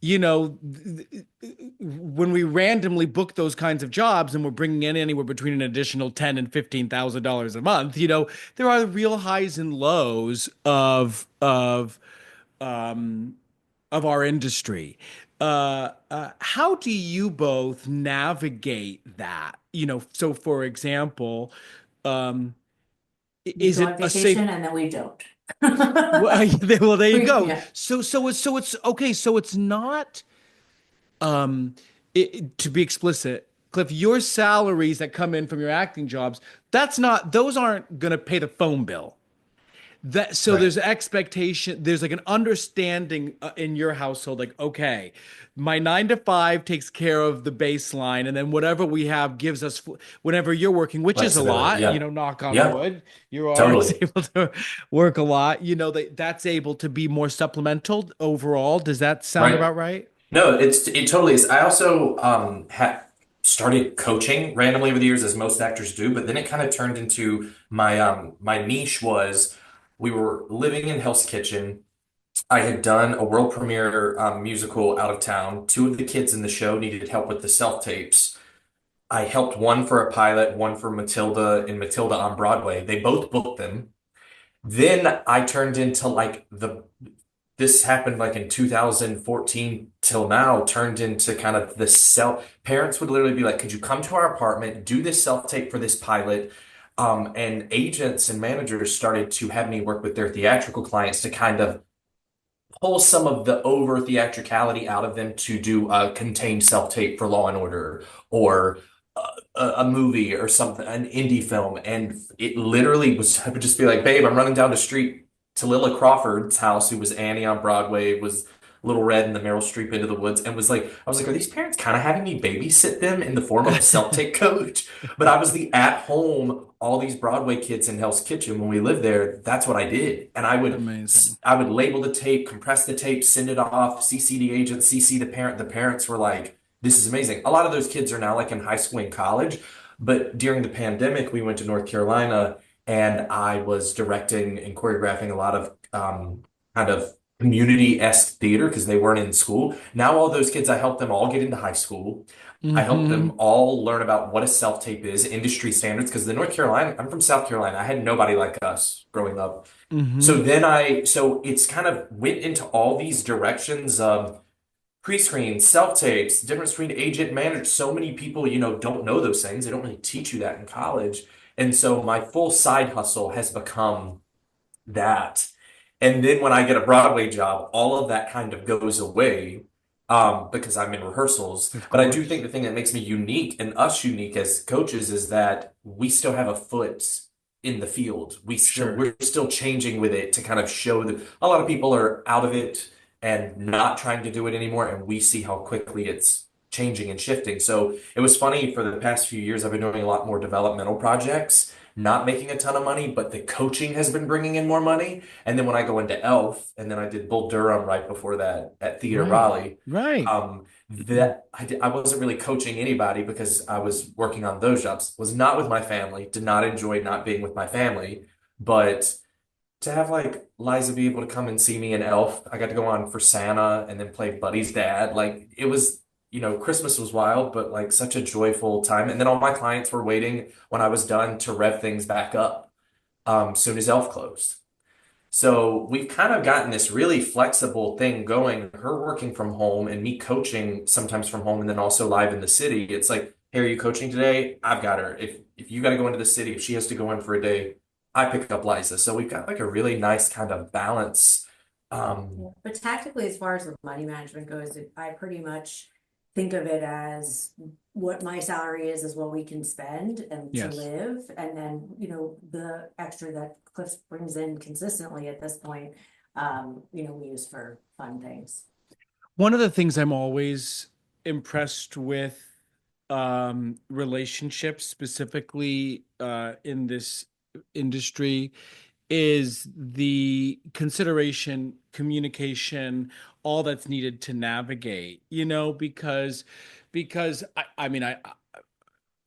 when we randomly book those kinds of jobs and we're bringing in anywhere between an additional $10,000 and $15,000 a month, there are real highs and lows um, of our industry. How do you both navigate that? So for example, um, We is go it on a safe? vacation and then we don't. Well, well, there you go. Yeah. So it's okay. So it's not. Um, to be explicit, Cliff, your salaries that come in from your acting jobs, those aren't going to pay the phone bill. So Right. there's expectation, there's like an understanding in your household, like, okay, my 9 to 5 takes care of the baseline, and then whatever we have gives us whenever you're working, which is a Flexibility. lot, Yeah. knock on Yeah. wood, you're always Totally. able to work a lot, that's able to be more supplemental overall. Does that sound Right. about right? No, it totally is. I also ha started coaching randomly over the years, as most actors do, but then it kind of turned into my niche was we were living in Hell's Kitchen. I had done a world premiere musical out of town. Two of the kids in the show needed help with the self-tapes. I helped one for a pilot, one for Matilda and Matilda on Broadway. They both booked them. Then I turned into like this happened like in 2014 till now, turned into kind of this parents would literally be like, could you come to our apartment, do this self-tape for this pilot? And agents and managers started to have me work with their theatrical clients to kind of pull some of the over theatricality out of them to do a contained self-tape for Law and Order or a movie or something, an indie film. And it literally was, I would just be like, babe, I'm running down the street to Lilla Crawford's house, who was Annie on Broadway, was Little Red in the Meryl Streep Into the Woods, and I was like, are these parents kind of having me babysit them in the form of a self-tape coach? But I was the at-home, all these Broadway kids in Hell's Kitchen when we lived there. That's what I did, and Amazing. I would label the tape, compress the tape, send it off, CC the agent, CC the parent. The parents were like, this is amazing. A lot of those kids are now like in high school and college, but during the pandemic, we went to North Carolina and I was directing and choreographing a lot of kind of community-esque theater because they weren't in school. Now all those kids, I helped them all get into high school. I helped Mm-hmm. them all learn about what a self-tape is, industry standards, because the North Carolina, I'm from South Carolina. I had nobody like us growing up. Mm-hmm. So it's kind of went into all these directions of pre-screens, self-tapes, difference between agent and manager. So many people, don't know those things. They don't really teach you that in college. And so my full side hustle has become that. And then when I get a Broadway job, all of that kind of goes away because I'm in rehearsals. Of But I do think course. the thing that makes me unique and us unique as coaches is that we still have a foot in the field. Sure. We're still changing with it to kind of show that a lot of people are out of it and not trying to do it anymore, and we see how quickly it's changing and shifting. So it was funny for the past few years, I've been doing a lot more developmental projects, not making a ton of money, but the coaching has been bringing in more money. And then when I go into Elf, and then I did Bull Durham right before that at Theater Right. Raleigh, Right. I wasn't really coaching anybody because I was working on those jobs. Was not with my family, did not enjoy not being with my family, but to have like Liza be able to come and see me in Elf, I got to go on for Santa and then play Buddy's dad. Like it was, Christmas was wild, but like such a joyful time. And then all my clients were waiting when I was done to rev things back up, soon as Elf closed. So we've kind of gotten this really flexible thing going, her working from home and me coaching sometimes from home and then also live in the city. It's like, hey, are you coaching today? I've got her. If you got to go into the city, if she has to go in for a day, I pick up Liza. So we've got like a really nice kind of balance. Yeah. But tactically, as far as the money management goes, I pretty much think of it as what my salary is what we can spend and to Yes. live. And then, the extra that Cliff brings in consistently at this point, we use for fun things. One of the things I'm always impressed with, relationships, specifically in this industry, is the consideration, communication, all that's needed to navigate, because I mean,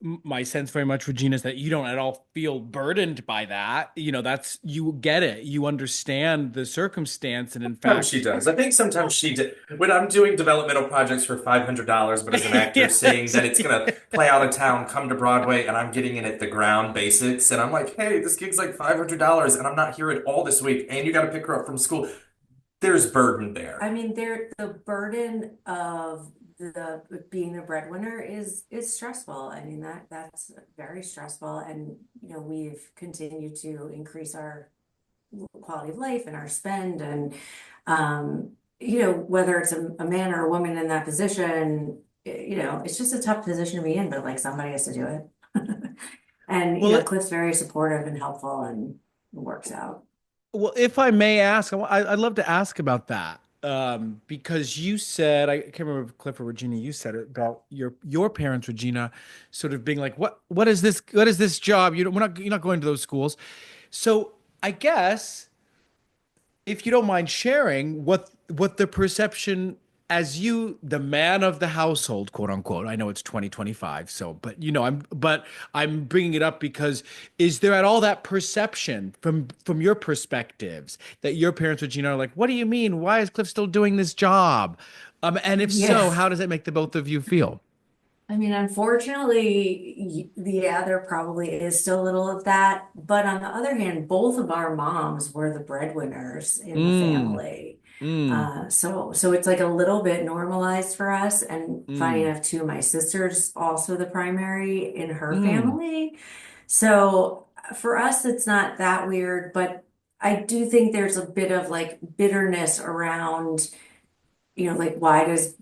my sense very much, Regina, is that you don't at all feel burdened by that. That's, you get it, you understand the circumstance, and in Sometimes fact, she does. I think sometimes she did. When I'm doing developmental projects for $500, but as an actor saying yes. that it's gonna play out of town, come to Broadway, and I'm getting in at the ground basics, and I'm like, hey, this gig's like $500, and I'm not here at all this week, and you got to pick her up from school. There's burden I there. mean, the burden of the being the breadwinner is stressful. I mean, that's very stressful. And, we've continued to increase our quality of life and our spend. And, whether it's a man or a woman in that position, it's just a tough position to be in, but like somebody has to do it. And, Well, Cliff's very supportive and helpful, and it works out. well, if I may ask, I'd love to ask about that. Because you said, I can't remember if Cliff or Regina, you said it about your parents, Regina, sort of being like, what is this? What is this job? You're not going to those schools. So I guess, if you don't mind sharing, what the perception, as you, the man of the household, quote unquote. I know it's 2025, so, but I'm bringing it up because, is there at all that perception from your perspectives that your parents, Regina, are like, what do you mean? Why is Cliff still doing this job? And if so, Yeah. how does it make the both of you feel? I mean, unfortunately, yeah, there probably is still a little of that. But on the other hand, both of our moms were the breadwinners in the Mm, family. mm, So it's like a little bit normalized for us. And funny mm, enough, too, my sister's also the primary in her mm, family. So for us, it's not that weird. But I do think there's a bit of like bitterness around, like why is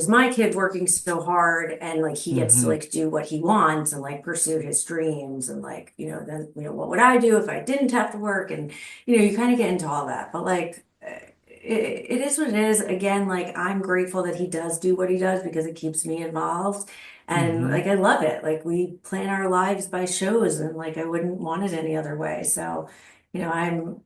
my kid working so hard, and like he gets to mm-hmm, like do what he wants and like pursue his dreams, and like, then, what would I do if I didn't have to work? And, you kind of get into all that, but like, it is what it is. Again, like, I'm grateful that he does do what he does because it keeps me involved. And mm-hmm. like, I love it. Like, we plan our lives by shows, and like, I wouldn't want it any other way. So, I'm,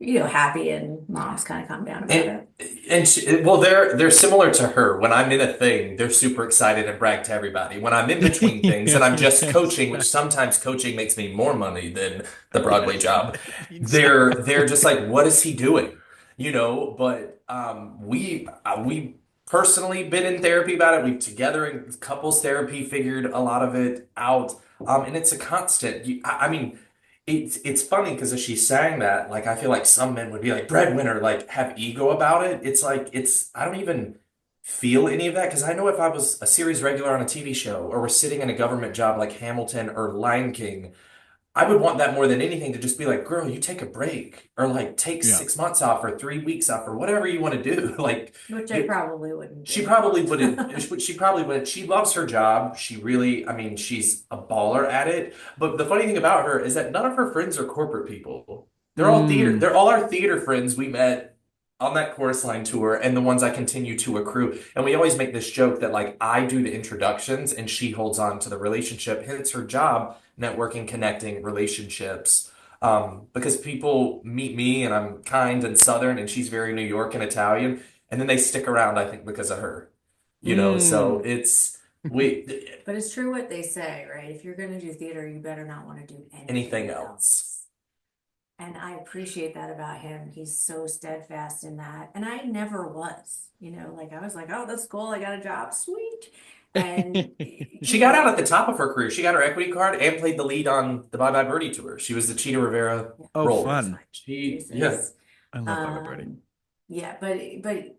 happy, and mom's kind of calmed down about And it. well, they're similar to her. When I'm in a thing, they're super excited and brag to everybody. When I'm in between things and I'm just Yes, coaching, which yes. sometimes coaching makes me more money than the Broadway Yes, job, they're exactly. just like, what is he doing? But we personally been in therapy about it. We've together in couples therapy figured a lot of it out. And it's a constant. I mean. It's funny because as she's saying that, like I feel like some men would be like breadwinner, like have ego about it. It's like I don't even feel any of that because I know if I was a series regular on a TV show or was sitting in a government job like Hamilton or Lion King, I would want that more than anything to just be like, girl, you take a break or like take Yeah. 6 months off or 3 weeks off or whatever you want to do. Like, Which I get, probably wouldn't she do. probably wouldn't. She probably wouldn't. She loves her job. She really, I mean, she's a baller at it. But the funny thing about her is that none of her friends are corporate people. They're all theater. Mm. They're all our theater friends we met on that chorus line tour and the ones I continue to accrue. And we always make this joke that like I do the introductions and she holds on to the relationship. Hence her job, networking, connecting, relationships. Because people meet me and I'm kind and Southern and she's very New York and Italian. And then they stick around, I think, because of her. So Mm. it's we But it's true what they say, right? If you're going to do theater, you better not want to do anything anything else. else. And I appreciate that about him. He's so steadfast in that. And I never was, like I was like, oh, that's cool. I got a job. Sweet. And, She got out at the top of her career. She got her equity card and played the lead on the Bye Bye Birdie tour. She was the Cheetah Rivera Oh, role. fun. Yeah. I love Baba Birdie. Yeah, but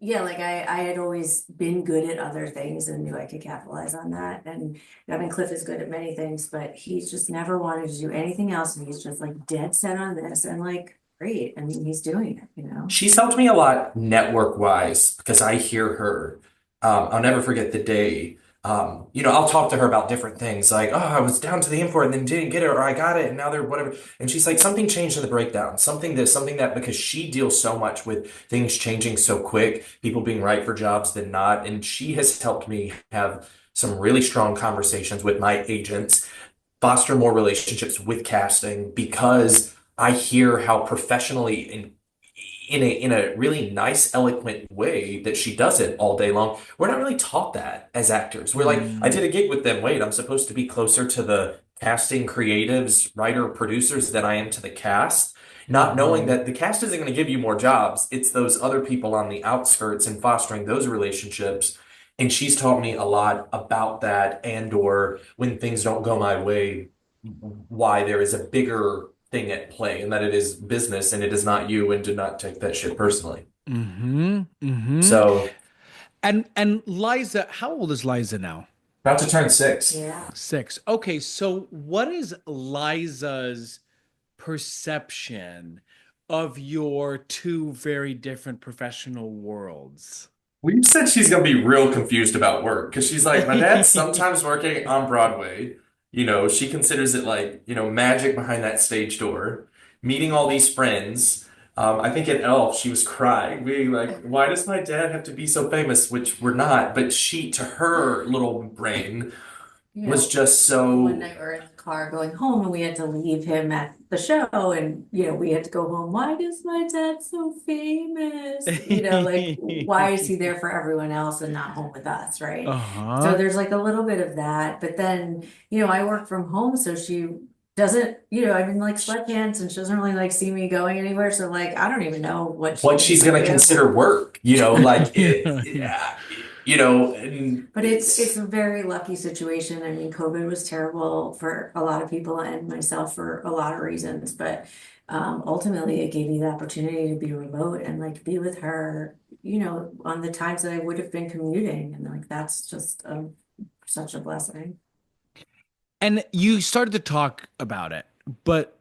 yeah, like I had always been good at other things and knew I could capitalize on that. And I mean, Cliff is good at many things, but he's just never wanted to do anything else. And he's just like dead set on this and like, great. I mean, he's doing it. She's helped me a lot network wise because I hear her. I'll never forget the day. I'll talk to her about different things like, oh, I was down to the import and then didn't get it, or I got it and now they're whatever. And she's like, something changed in the breakdown, something this, something that, because she deals so much with things changing so quick, people being right for jobs than not. And she has helped me have some really strong conversations with my agents, foster more relationships with casting because I hear how professionally and in a really nice, eloquent way that she does it all day long. We're not really taught that as actors. We're like, I Mm. did a gig with them. Wait, I'm supposed to be closer to the casting creatives, writer, producers than I am to the cast. Not knowing Mhm. that the cast isn't going to give you more jobs. It's those other people on the outskirts and fostering those relationships. And she's taught me a lot about that and or when things don't go my way, why there is a bigger thing at play and that it is business and it is not you and do not take that shit personally. Mhm. Mhm. So And Liza, how old is Liza now? about to turn 6. Yeah. 6. Okay, so what is Liza's perception of your two very different professional worlds? We've said she's gonna be real confused about work because she's like, my dad's sometimes working on Broadway. She considers it like, magic behind that stage door, meeting all these friends. I think at Elf, she was crying, being like, why does my dad have to be so famous? Which we're not, but she, to her little brain, was just One so. night we were in the car going home and we had to leave him at the show and we had to go home. Why is my dad so famous? Like why is he there for everyone else and not home with us, right? So Uh-huh. there's like a little bit of that, but then I work from home, so she doesn't, I'm in like sweatpants and she doesn't really like see me going anywhere. So like I don't even know what she What thinks she's I gonna do. consider work, like it, Yeah. and But it's a very lucky situation. I mean, COVID was terrible for a lot of people and myself for a lot of reasons, but ultimately it gave me the opportunity to be remote and like be with her, on the times that I would have been commuting. And like that's just such a blessing. And you started to talk about it, but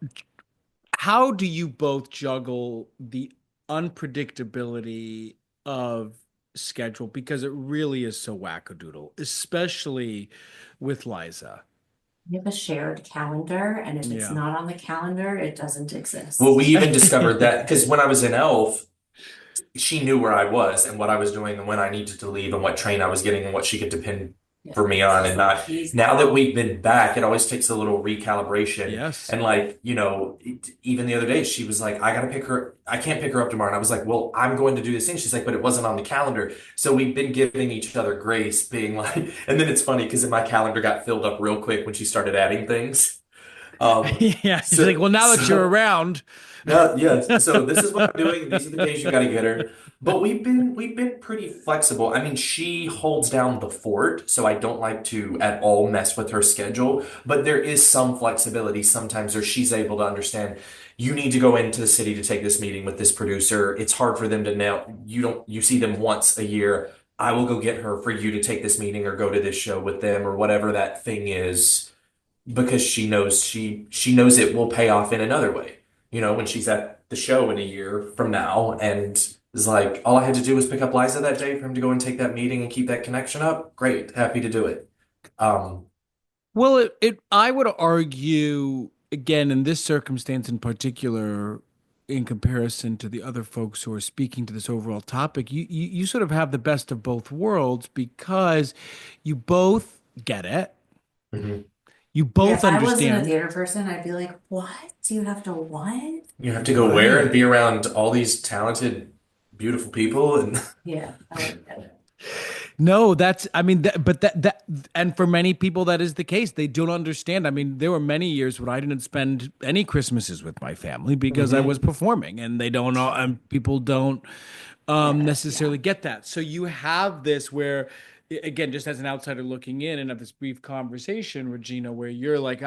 how do you both juggle the unpredictability of schedule? Because it really is so wackadoodle, especially with Liza. We have a shared calendar, and if it's Yeah. not on the calendar, it doesn't exist. well, we even discovered that because when I was in Elf, she knew where I was and what I was doing and when I needed to leave and what train I was getting and what she could depend for me on and not. He's Now that we've been back, it always takes a little recalibration. Yes. And like, even the other day, she was like, I can't pick her up tomorrow. And I was like, well, I'm going to do this thing. She's like, but it wasn't on the calendar. So we've been giving each other grace, being like, and then it's funny because my calendar got filled up real quick when she started adding things. Yeah. She's like, well, now that you're around. No, yeah. So this is what I'm doing. These are the days you got to get her. But we've been pretty flexible. I mean, she holds down the fort, so I don't like to at all mess with her schedule. But there is some flexibility sometimes, where she's able to understand. You need to go into the city to take this meeting with this producer. It's hard for them to know. You see them once a year. I will go get her for you to take this meeting or go to this show with them or whatever that thing is. because she knows it will pay off in another way. When she's at the show in a year from now, and is like, all I had to do was pick up Liza that day for him to go and take that meeting and keep that connection up. Great, happy to do it. Um, Well, I would argue again in this circumstance in particular, in comparison to the other folks who are speaking to this overall topic, you sort of have the best of both worlds because you both get it, mhm. you Yeah, both if I wasn't a understand. theater person, I'd be like, what? Do you have to what? You have to go where and Right. be around all these talented, beautiful people, and Yeah, I would get it. No, that's, I mean, and for many people, that is the case. They don't understand. I mean, there were many years when I didn't spend any Christmases with my family because I was Mhm. performing, and they don't know, and people don't Get it. Yeah. necessarily get that. So you have this where, again, just as an outsider looking in and of this brief conversation, Regina, where you're like,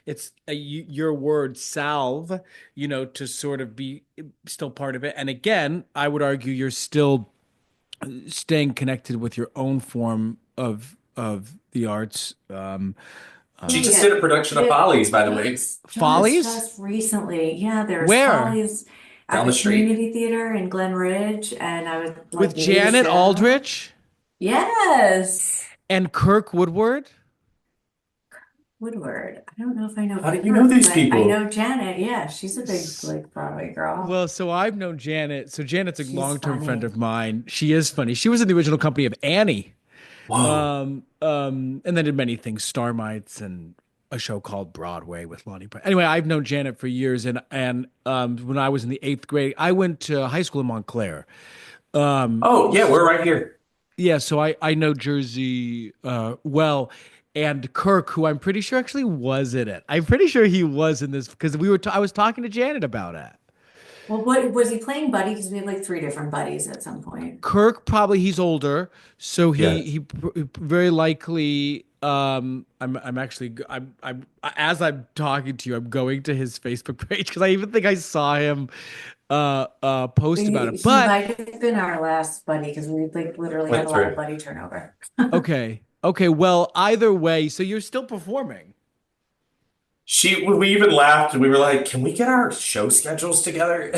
it's your word salve, to sort of be still part of it. And again, I would argue you're still staying connected with your own form of the arts. She Oh just yeah. did a production of Yeah. Follies, by the way, Yes. Follies? Just recently. Yeah, there's Where? Follies at down the the street. community theater in Glen Ridge, and I was With like new Janet show. Aldrich Yes. and Kirk Woodward? Woodward. I don't know if I know How do you know Kirk, these but I people? know Janet. Yeah, she's a big S- like Broadway girl. Well, so I've known Janet. So Janet's a She's long-term friend funny. of mine. She is funny. She was in the original company of Annie. Whoa. And then did many things, Starmites and a show called Broadway with Lonnie. Anyway, I've known Janet for years, and when I was in the eighth grade, I went to high school in Montclair. Oh, yeah, we're right here. Yeah, so I know Jersey well, and Kirk, who I'm pretty sure actually was in it. I'm pretty sure he was in this because I was talking to Janet about it. Well, what was he playing Buddy? Because we had like three different buddies at some point. Kirk probably he's older, so Yeah. he very likely. I'm actually I'm as I'm talking to you, I'm going to his Facebook page because I even think I saw him post about it. He But might have been our last buddy because we like literally had Went a lot of through. buddy turnover. okay, well either way, so you're still performing. We even laughed and we were like, can we get our show schedules together?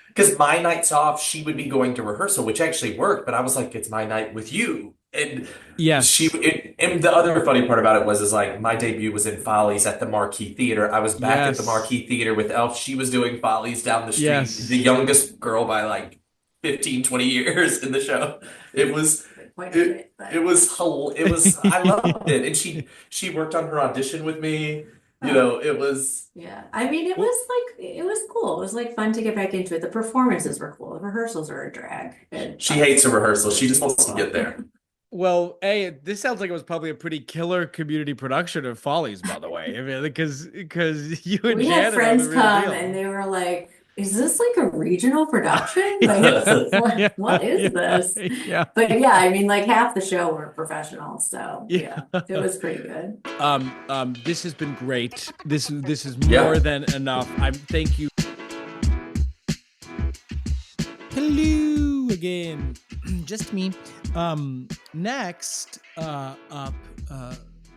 Because my nights off, she would be going to rehearsal, which actually worked, but I was like, it's my night with you. And Yes, and the other funny part about it was, is like, my debut was in Follies at the Marquee Theater. I was back at the yes, Marquee Theater with Elf. She was doing Follies down the street, the yes. youngest girl by like 15, 20 years in the show. It was, Quite a it, bit, but it was, I loved it. And she worked on her audition with me. oh It was. yeah. I mean, Well, it was cool. It was like fun to get back into it. The performances were cool. The rehearsals are a drag. And She hates a rehearsal. but She just she's wants to cool. get there. Well, hey, this sounds like it was probably a pretty killer community production of Follies, by the way. I mean, because you and We had Janet are the friends real come and deal. they were like, is this like a regional production? Like, Yeah, what is this? yeah, But yeah, I mean, like half the show were professionals. So yeah. yeah, it was pretty good. This has been great. This is more Yeah. than enough. Thank you. Hello again. Just me. Next up,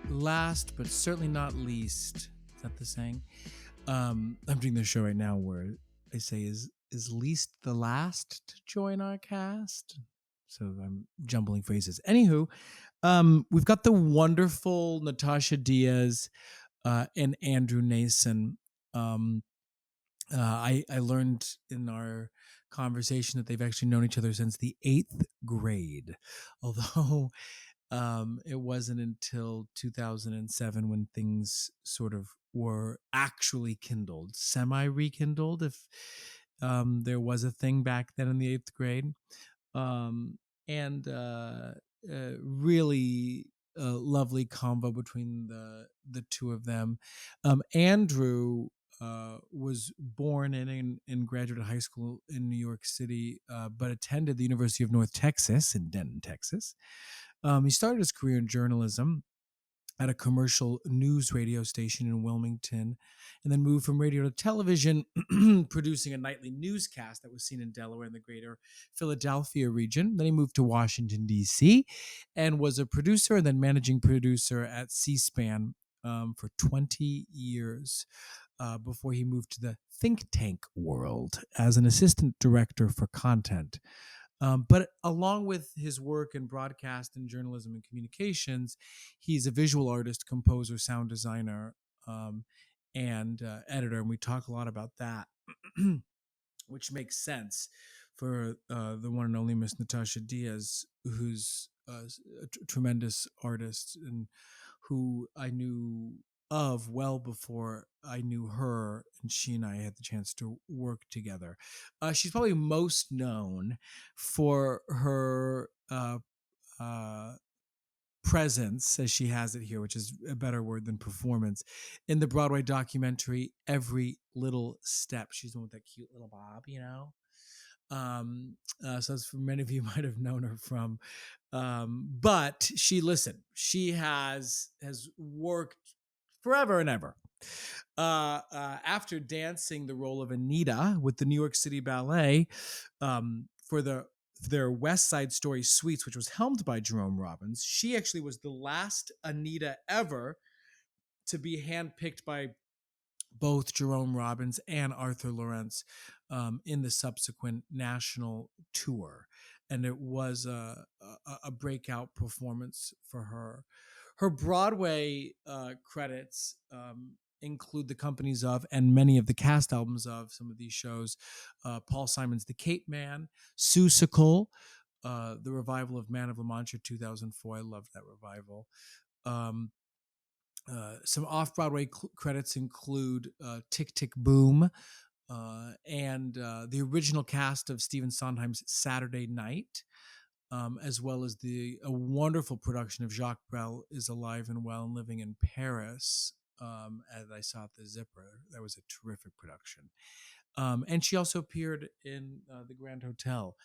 last but certainly not least. Is that the saying? I'm doing this show right now where I say is least the last to join our cast. So I'm jumbling phrases. Anywho, we've got the wonderful Natasha Diaz and Andrew Nason. I learned in our conversation that they've actually known each other since the eighth grade, although it wasn't until 2007 when things sort of were actually kindled, semi rekindled, if there was a thing back then in the eighth grade. And really lovely combo between the two of them. Andrew was born in graduated high school in New York City, but attended the University of North Texas in Denton, Texas. He started his career in journalism at a commercial news radio station in Wilmington, and then moved from radio to television, producing a nightly newscast that was seen in Delaware and the greater Philadelphia region. Then he moved to Washington, D.C., and was a producer and then managing producer at C-SPAN for 20 years before he moved to the think tank world as an assistant director for content. But along with his work in broadcast and journalism and communications, he's a visual artist, composer, sound designer, and editor. And we talk a lot about that, which makes sense for the one and only Miss Natasha Diaz, who's a tremendous artist and who I knew of well before I knew her, and she and I had the chance to work together. She's probably most known for her presence, as she has it here, which is a better word than performance, in the Broadway documentary Every Little Step. She's the one with that cute little bob, you know? So that's for many of you might have known her from. But she has worked forever and ever. After dancing the role of Anita with the New York City Ballet for their West Side Story Suites, which was helmed by Jerome Robbins, she actually was the last Anita ever to be handpicked by both Jerome Robbins and Arthur Lawrence in the subsequent national tour. And it was a breakout performance for her. Her Broadway credits include the companies of and many of the cast albums of some of these shows. Paul Simon's The Cape Man, Seussical, the revival of Man of La Mancha 2004. I loved that revival. Some off-Broadway credits include Tick, Tick, Boom, and the original cast of Stephen Sondheim's Saturday Night, as well as a wonderful production of Jacques Brel is Alive and Well and Living in Paris, as I saw at the Zipper. That was a terrific production. And she also appeared in the Grand Hotel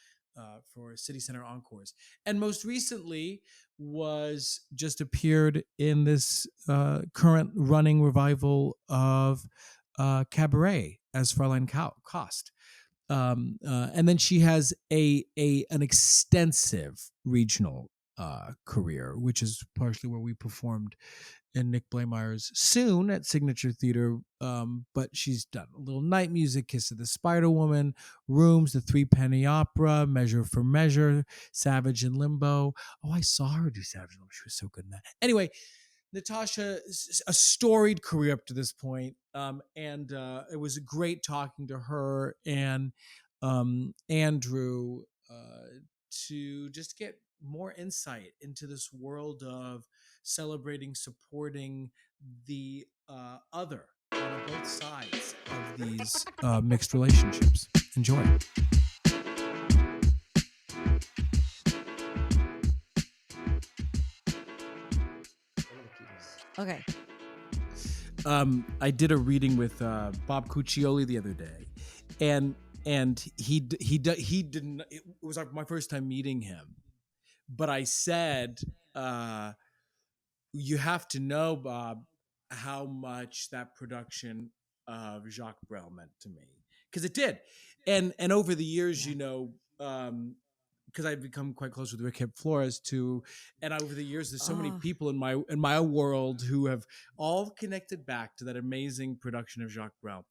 for City Center Encores. And most recently was just appeared in this current running revival of Cabaret as Fräulein Kost. And then she has an extensive regional career, which is partially where we performed in Nick Blameyer's Soon at Signature Theater. But she's done a Little Night Music, Kiss of the Spider Woman, Rooms, The Three Penny Opera, Measure for Measure, Savage in Limbo. Oh, I saw her do Savage in Limbo. She was so good in that. Anyway, Natasha, a storied career up to this point, and it was great talking to her and Andrew to just get more insight into this world of celebrating, supporting the other on both sides of these mixed relationships. Enjoy. Okay. I did a reading with Bob Cuccioli the other day, and he didn't. It was my first time meeting him, but I said, "You have to know, Bob, how much that production of Jacques Brel meant to me, because it did." And over the years, you know. Because I've become quite close with Rick Hip Flores too, and over the years, there's so many people in my world who have all connected back to that amazing production of Jacques Brel.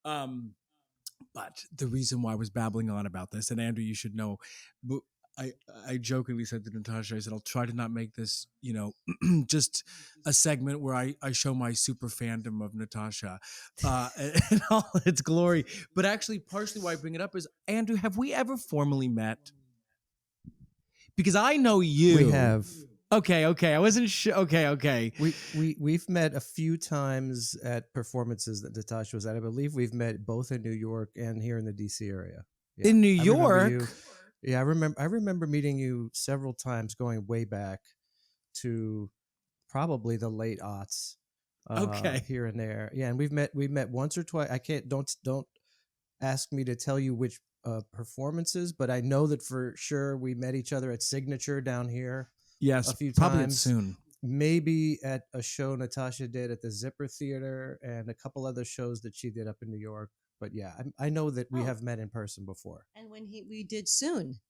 But the reason why I was babbling on about this, and Andrew, you should know, I jokingly said to Natasha, I said, I'll try to not make this, you know, just a segment where I show my super fandom of Natasha and all its glory. But actually, partially why I bring it up is, Andrew, have we ever formally met? Because I know you. We have. Okay. I wasn't sure. Okay. We've met a few times at performances that Natasha was at. I believe we've met both in New York and here in the DC area. Yeah. In New York? I remember meeting you several times, going way back to probably the late aughts. Okay. Here and there. Yeah, and we've met once or twice. I can't don't ask me to tell you which performances, but I know that for sure we met each other at Signature down here. Yes, a few probably times. Soon. Maybe at a show Natasha did at the Zipper Theater and a couple other shows that she did up in New York. But yeah, I know that we have met in person before. And when we did Soon.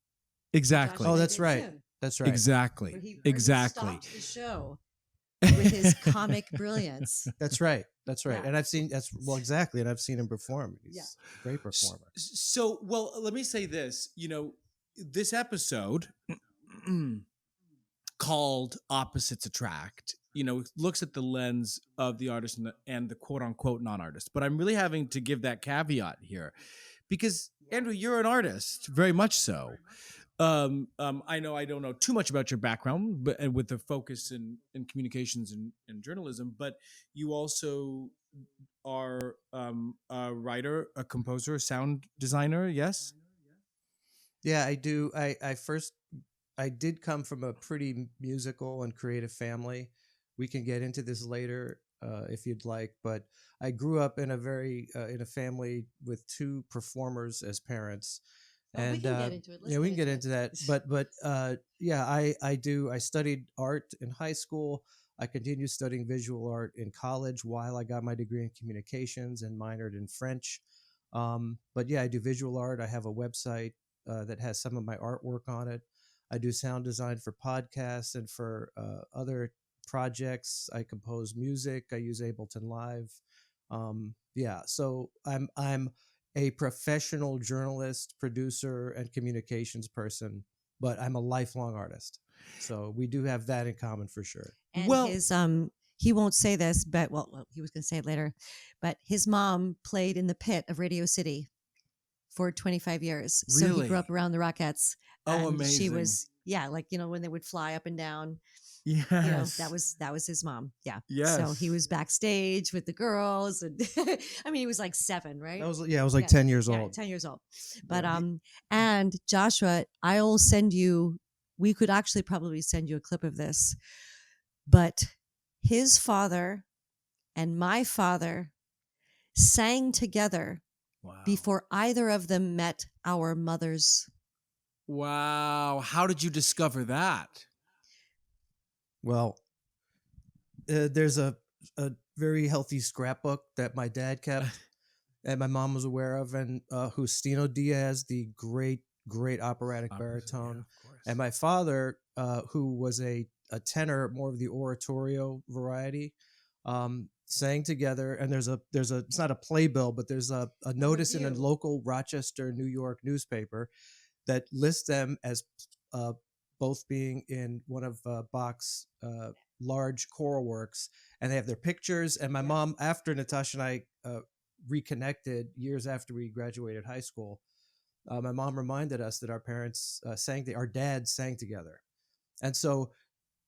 Exactly. Oh, that's right. That's right. Exactly. He exactly. stopped the show. with his comic brilliance. That's right. That's right. Yeah. And I've seen exactly. And I've seen him perform. He's a great performer. So, well, let me say this. This episode called "Opposites Attract," looks at the lens of the artist and the quote unquote non-artist. But I'm really having to give that caveat here because Andrew, you're an artist, very much so. I know I don't know too much about your background, but and with the focus in communications and journalism, but you also are a writer, a composer, a sound designer. Yes. Yeah, I do. I did come from a pretty musical and creative family. We can get into this later if you'd like, but I grew up in a family with two performers as parents. Oh, we can get into it. Yeah, we can get into that. But yeah, I do. I studied art in high school. I continued studying visual art in college while I got my degree in communications and minored in French. But yeah, I do visual art. I have a website that has some of my artwork on it. I do sound design for podcasts and for other projects. I compose music. I use Ableton Live. Yeah, so I'm a professional journalist, producer, and communications person, but I'm a lifelong artist. So we do have that in common for sure. And Well- his he won't say this, but well, he was going to say it later. But his mom played in the pit of Radio City for 25 years. So Really? he grew up around the Rockettes. Oh, and She amazing. was like when they would fly up and down. Yes. That was his mom. Yeah. Yes. So he was backstage with the girls, and I mean, he was like 7, right? I was like 10 years old. 10 years old. But and Joshua, I'll send you. We could actually probably send you a clip of this, but his father and my father sang together Wow. before either of them met our mothers. Wow. How did you discover that? Well, there's a very healthy scrapbook that my dad kept and my mom was aware of, and Justino Diaz, the great operatic baritone, of course. and my father, who was a tenor, more of the oratorio variety, sang together. And there's a it's not a playbill, but there's a notice in a local Rochester, New York newspaper that lists them as both being in one of Bach's large choral works, and they have their pictures. And my mom, after Natasha and I reconnected years after we graduated high school, my mom reminded us that our parents our dads sang together. And so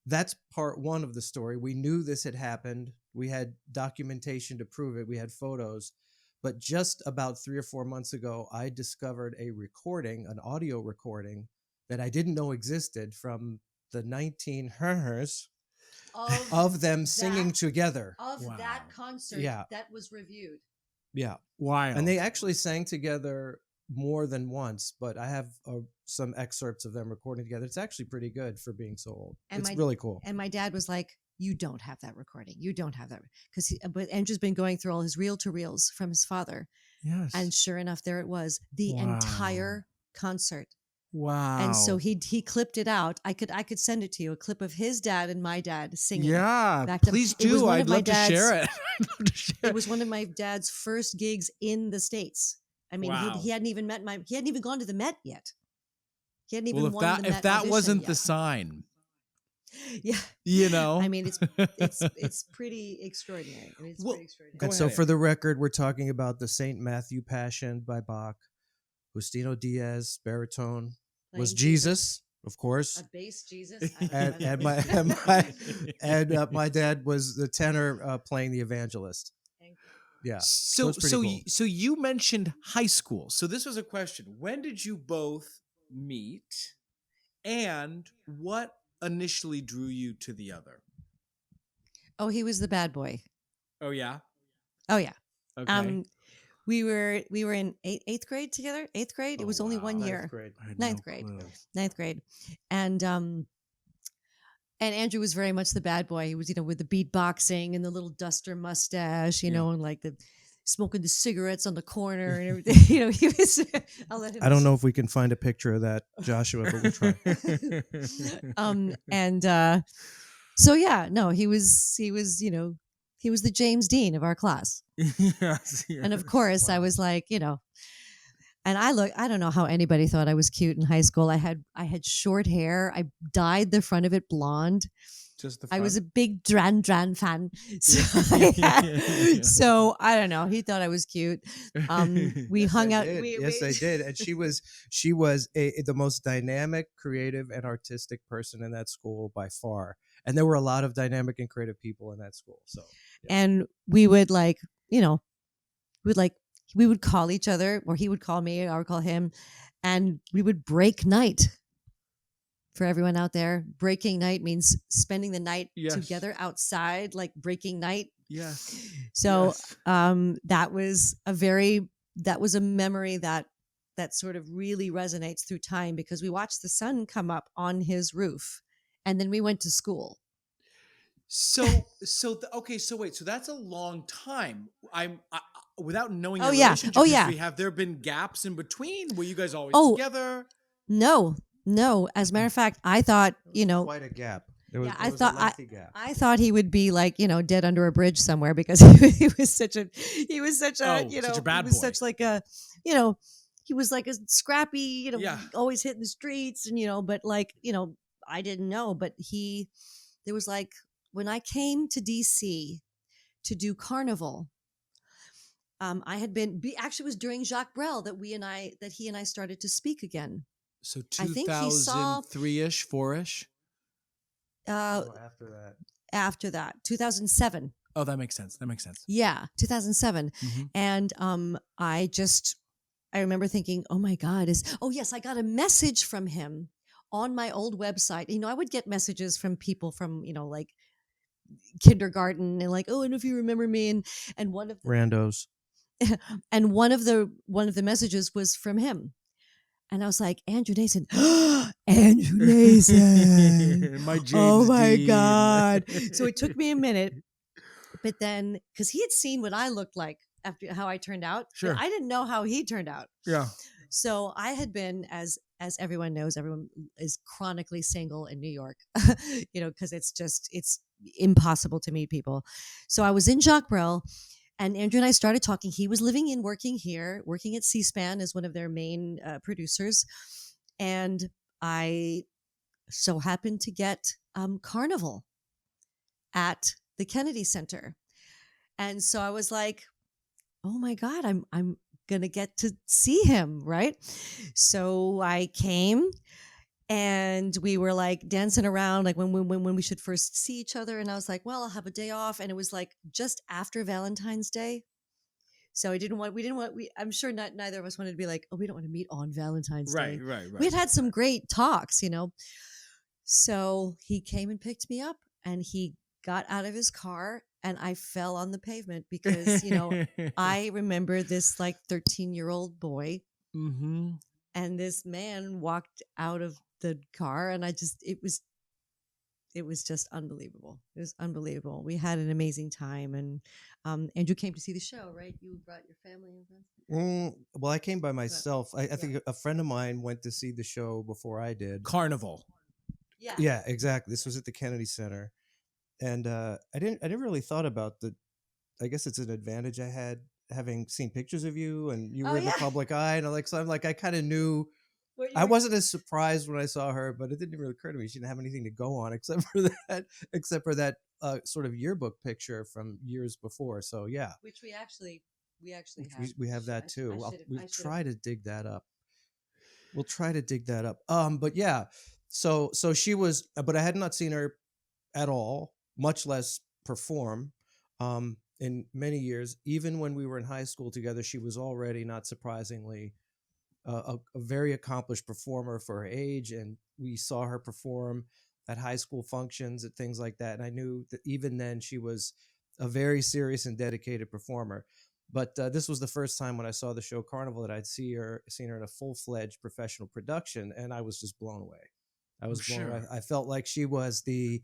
that's part one of the story. We knew this had happened. We had documentation to prove it. We had photos. But just about 3 or 4 months ago, I discovered an audio recording that I didn't know existed from the 1900s of them singing together. Of Wow. that concert that was reviewed. Yeah. Wild. And they actually sang together more than once, but I have some excerpts of them recording together. It's actually pretty good for being so old. It's really cool. And my dad was like, "You don't have that recording. You don't have that." But Andrew's been going through all his reel-to-reels from his father. Yes. And sure enough, there it was, the Wow. entire concert. Wow. And so he clipped it out. I could send it to you, a clip of his dad and my dad singing. Yeah, back to- please it was do. one I'd of my love to share dad's- it. I'd love to share It was one of my dad's first gigs in the States. I mean, Wow. he hadn't even he hadn't even gone to the Met yet. He hadn't even Well, won the Met if that audition wasn't yet. the sign, Yeah. I mean, it's pretty extraordinary. I mean, it's Well, pretty extraordinary. Go And so ahead, for Andy. the record, we're talking about the St. Matthew Passion by Bach. Justino Diaz, baritone, was Playing Jesus, of course. A bass Jesus. And my dad was the tenor playing the evangelist. Yeah. So it's pretty cool. so you mentioned high school. So this was a question. When did you both meet, and what initially drew you to the other? Oh, he was the bad boy. Oh yeah. Oh yeah. Okay. We were in eighth grade together. Eighth grade. It was only 1 year. Ninth grade. I had ninth no grade. clue. Ninth grade, and Andrew was very much the bad boy. He was, with the beatboxing and the little duster mustache, and like the smoking the cigarettes on the corner and everything. He was. I'll let him. I don't know if we can find a picture of that, Joshua, but we'll try. So yeah, no, he was the James Dean of our class. Yes, And of yes. course, I Wow. was like, and I don't know how anybody thought I was cute in high school. I had short hair. I dyed the front of it blonde. Just the I was a front. big Dran fan. Yeah. So I don't know. He thought I was cute. We Yes, hung I out. did. Yes, I did. And she was the most dynamic, creative, and artistic person in that school by far. And there were a lot of dynamic and creative people in that school. So yeah. And we would like, we would like we would call each other, or he would call me, or I would call him, and we would break night. For everyone out there, breaking night means spending the night Yes. together outside, like breaking night. Yes. So Yes. that was a memory that sort of really resonates through time, because we watched the sun come up on his roof, and then we went to school. Okay, so wait, so that's a long time. Without knowing Oh, your yeah. relationship Oh, yeah. history, have there been gaps in between? Were you guys always Oh, together? no. As a matter of fact, I thought, There was quite a gap. There was, yeah, there was a lengthy gap. I thought he would be like, dead under a bridge somewhere, because he was such a Such a bad he was boy. such like a, you know, he was like a scrappy, Yeah. always hitting the streets, and but like, I didn't know, but there was like, when I came to DC to do Carnival, I had been actually it was during Jacques Brel that he and I started to speak again. So I think he saw 2003-ish, 4-ish? after that 2007. Oh, that makes sense. Yeah, 2007. Mhm. And I remember thinking, oh my God, yes, I got a message from him on my old website. I would get messages from people from, like kindergarten, and like, oh, I don't know if you remember me. And one of the Randos. and one of the messages was from him. And I was like, Andrew Nason, Andrew Nason. My James Oh my Dean. God. So it took me a minute. But then, because he had seen what I looked like after how I turned out, but Sure. I didn't know how he turned out. Yeah. So I had been, as everyone knows, everyone is chronically single in New York, because it's impossible to meet people. So I was in Jacques Brel, and Andrew and I started talking. He was living and working here, working at C-SPAN as one of their main producers. And I so happened to get Carnival at the Kennedy Center. And so I was like, oh my God, I'm going to get to see him, right? So I came, and we were like dancing around, like when we should first see each other. And I was like, well, I'll have a day off. And it was like just after Valentine's Day. So I'm sure neither of us wanted to be like, oh, we don't want to meet on Valentine's Day. Right. We had some great talks, So he came and picked me up, and he got out of his car, and I fell on the pavement because, I remember this like 13-year-old boy, Mm-hmm. and this man walked out of the car, and it was just unbelievable. It was unbelievable. We had an amazing time, and Andrew came to see the show, right? You brought your family and friends? Well, I came by myself. I think a friend of mine went to see the show before I did. Carnival. Yeah. Yeah, exactly. This was at the Kennedy Center, and I didn't really thought about I guess it's an advantage I had having seen pictures of you, and you were in the public eye, and I kind of knew. I wasn't as surprised when I saw her, but it didn't really occur to me she didn't have anything to go on except for that sort of yearbook picture from years before. So yeah, Which we actually have. we have that too. We'll try to dig that up. But yeah, so she was, but I had not seen her at all, much less perform, in many years. Even when we were in high school together, she was already, not surprisingly, a very accomplished performer for her age, and we saw her perform at high school functions and things like that. And I knew that even then she was a very serious and dedicated performer. But this was the first time when I saw the show Carnival that I'd seen her in a full-fledged professional production, and I was just blown away. I was blown away. I felt like she was the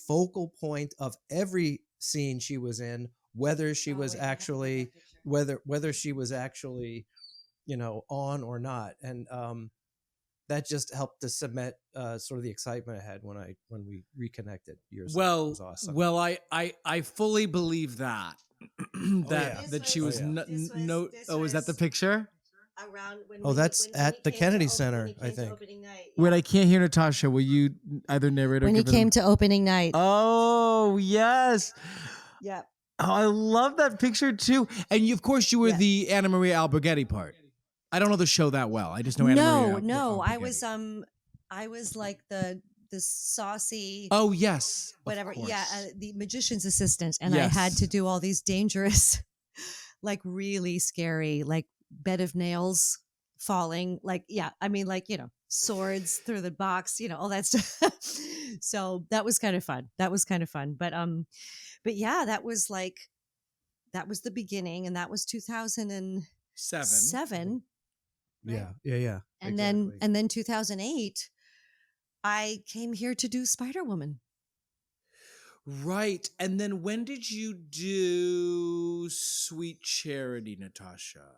focal point of every scene she was in, whether she was actually on or not. And that just helped to cement sort of the excitement I had when we reconnected years ago. It Well, was awesome. well, I fully believe that yeah. that she Oh, was yeah. no. Oh, is that the picture? Around when Oh, that's at the Kennedy Center, I think. opening night. Wait, I can't hear Natasha. Will you either narrate or When he give came it? to opening night. Oh yes. Yeah. Oh, I love that picture too. And you, of course, you were Yeah. the Anna Maria Alberghetti part. I don't know the show that well. I just know Anna Maria. No. I Alberghetti. was like the saucy Oh yes, of whatever. Yeah, course. the magician's assistant, and I Yes. had to do all these dangerous, like really scary, like bed of nails falling. Like I mean, like swords through the box, all that stuff. So that was kind of fun. But yeah, that was the beginning, and that was 2007. Yeah. And exactly. then 2008, I came here to do Spider-Woman. Right. And then when did you do Sweet Charity, Natasha?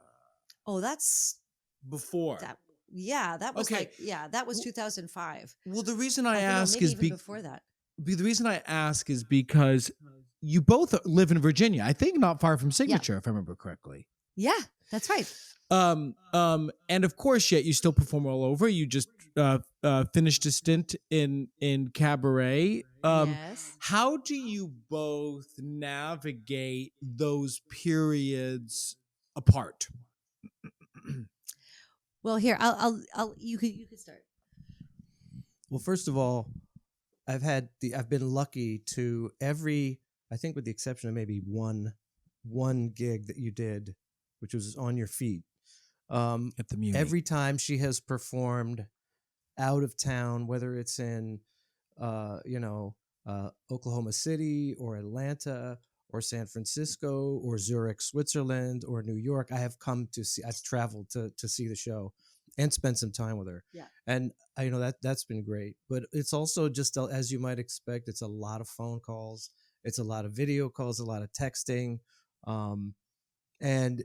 Oh, that's Before. that. Yeah, that was Okay. that was 2005. Well, the reason I think, ask maybe is even before that. the reason I ask is because you both live in Virginia. I think not far from Signature, if I remember correctly. Yeah, that's right. And of course, yet you still perform all over. You just finished a stint in cabaret. Yes. How do you both navigate those periods apart? Well, here I'll you could start. Well, first of all, I've been lucky to I think with the exception of maybe one gig that you did, which was On Your Feet. At the Muni. Every time she has performed out of town, whether it's in Oklahoma City or Atlanta or San Francisco or Zurich, Switzerland or New York, I've traveled to see the show and spend some time with her. Yeah. And that's been great. But it's also just, as you might expect, it's a lot of phone calls. It's a lot of video calls, a lot of texting. And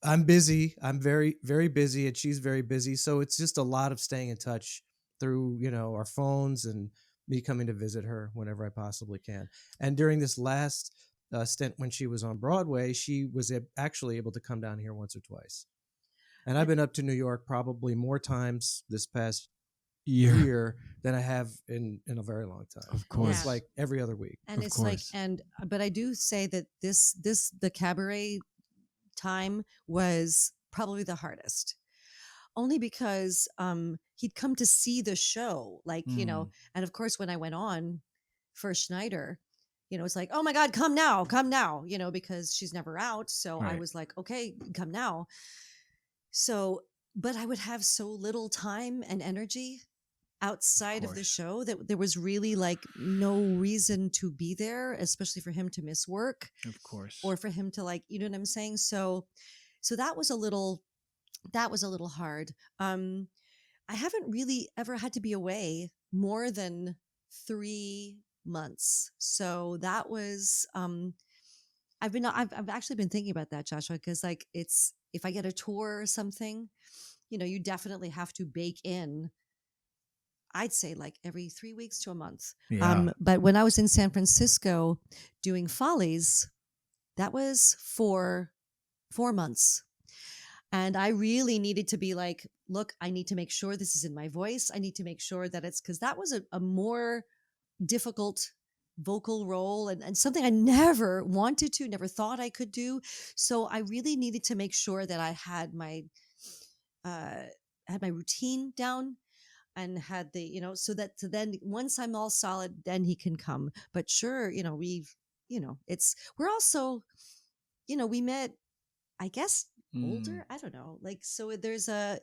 I'm busy. I'm very, very busy, and she's very busy. So it's just a lot of staying in touch through, our phones and me coming to visit her whenever I possibly can. And during this last stint when she was on Broadway, she was actually able to come down here once or twice. And I've been up to New York probably more times this past year than I have in a very long time. Of course. It's like every other week. And Of it's course. but I do say that the cabaret time was probably the hardest. Only because he'd come to see the show, and of course when I went on for Schneider, it's like, oh my God, come now, because she's never out. So I Right. was like, okay, come now. So, but I would have so little time and energy outside of the course. show that there was really like no reason to be there, especially for him to miss work Of course. or for him to you know what I'm saying? So that was a little hard. I haven't really ever had to be away more than 3 months. So that was, I've actually been thinking about that, Joshua, because it's, if I get a tour or something, you definitely have to bake in, I'd say every 3 weeks to a month. Yeah. But when I was in San Francisco doing Follies, that was for 4 months. And I really needed to be like, look, I need to make sure this is in my voice. I need to make sure that it's, because that was a more difficult vocal role and something I never wanted to, never thought I could do. So I really needed to make sure that I had my routine down and had the, so then once I'm all solid, then he can come. But sure, we're also, we met, I guess, older. I don't know. So there's a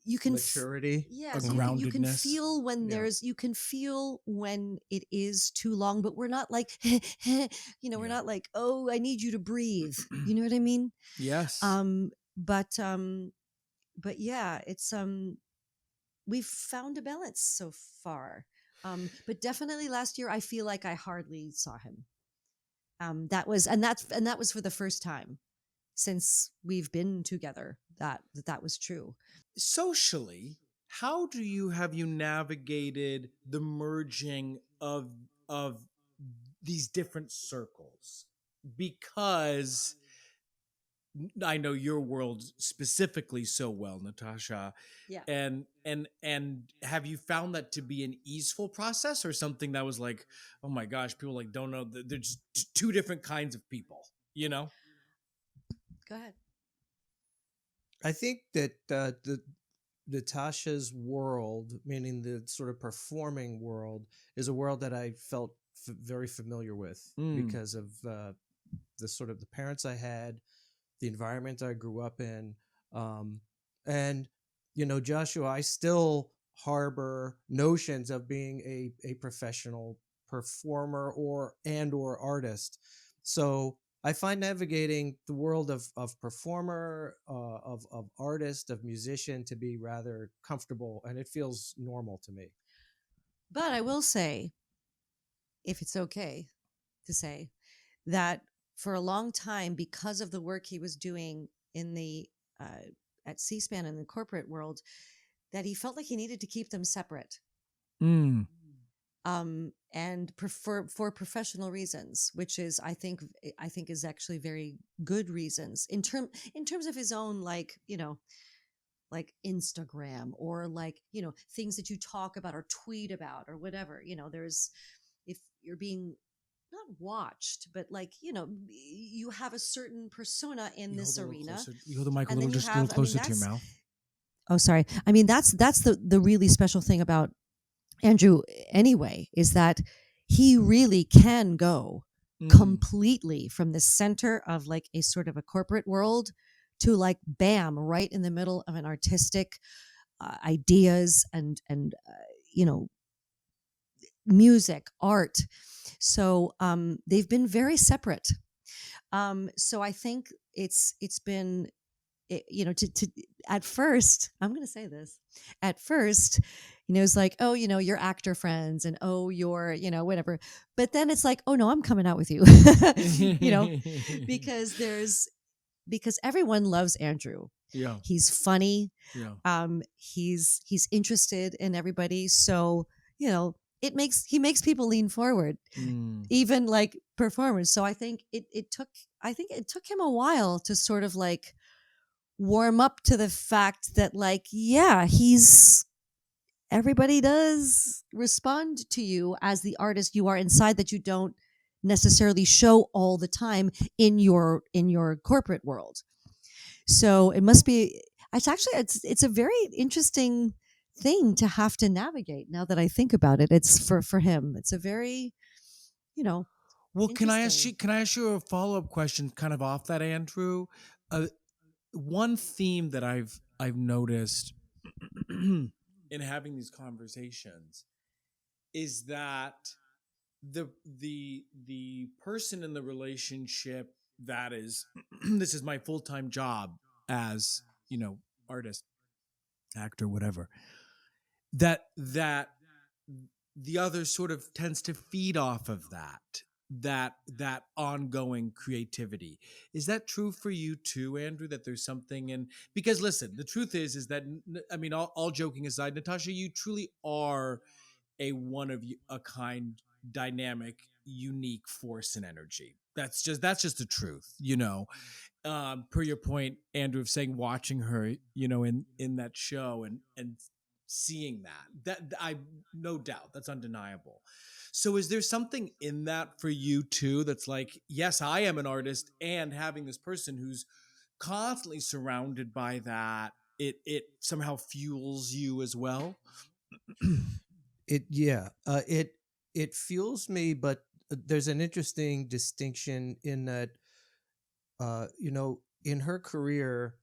you can maturity. Yes, A you can groundedness. feel when Yeah. you can feel when it is too long, but we're not like, we're not like, oh, I need you to breathe. You know what I mean? Yes. But yeah, it's we've found a balance so far. But definitely last year, I feel like I hardly saw him. That was for the first time. since we've been together that was true. Socially, how do you have you navigated the merging of these different circles? Because I know your world specifically so well, Natasha. Yeah. And have you found that to be an easeful process, or something that was like, oh my gosh, people like don't know that there's two different kinds of people, you know? Go ahead. I think that the Natasha's world, meaning the sort of performing world, is a world that I felt very familiar with because of the sort of the parents I had, the environment I grew up in, and Joshua, I still harbor notions of being a professional performer or artist. So I find navigating the world of performer, of artist, of musician to be rather comfortable, and it feels normal to me. But I will say, if it's okay to say, that for a long time, because of the work he was doing in the at C-SPAN in the corporate world, that he felt like he needed to keep them separate. Mm. And for professional reasons, which is I think is actually very good reasons in terms of his own, like like Instagram, or like things that you talk about or tweet about or whatever. There's, if you're being not watched, but like you have a certain persona in this arena. You hold the mic a And little, then you just a little have, closer to your that's, mouth. oh, sorry. I mean, that's the really special thing about Andrew anyway, is that he really can go completely from the center of like a sort of a corporate world to like bam, right in the middle of an artistic ideas and music, art. So they've been very separate. So I think it's been to at first, I'm going to say this, at first, it's like, oh, your actor friends, and oh, your, whatever. But then it's like, oh no, I'm coming out with you, because because everyone loves Andrew. Yeah. He's funny. Yeah. He's interested in everybody. So, he makes people lean forward, even like performers. So I think it took him a while to sort of like warm up to the fact that, like, yeah, everybody does respond to you as the artist you are inside, that you don't necessarily show all the time in your corporate world. So it must be, it's a very interesting thing to have to navigate. Now that I think about it, it's for him, it's a very, Well, can I interesting. ask you a follow-up question kind of off that, Andrew? One theme that I've noticed in having these conversations is that the person in the relationship that is this is my full-time job as, artist, actor, whatever, that the other sort of tends to feed off of that ongoing creativity. Is that true for you too, Andrew, that there's something in, because listen, the truth is that, I mean, all joking aside, Natasha, you truly are a one of a kind, dynamic, unique force and energy. That's just the truth, per your point, Andrew, of saying, watching her, in that show, and seeing that I, no doubt, that's undeniable. So is there something in that for you too, that's like, yes, I am an artist, and having this person who's constantly surrounded by that, it somehow fuels you as well? It fuels me, but there's an interesting distinction in that, in her career,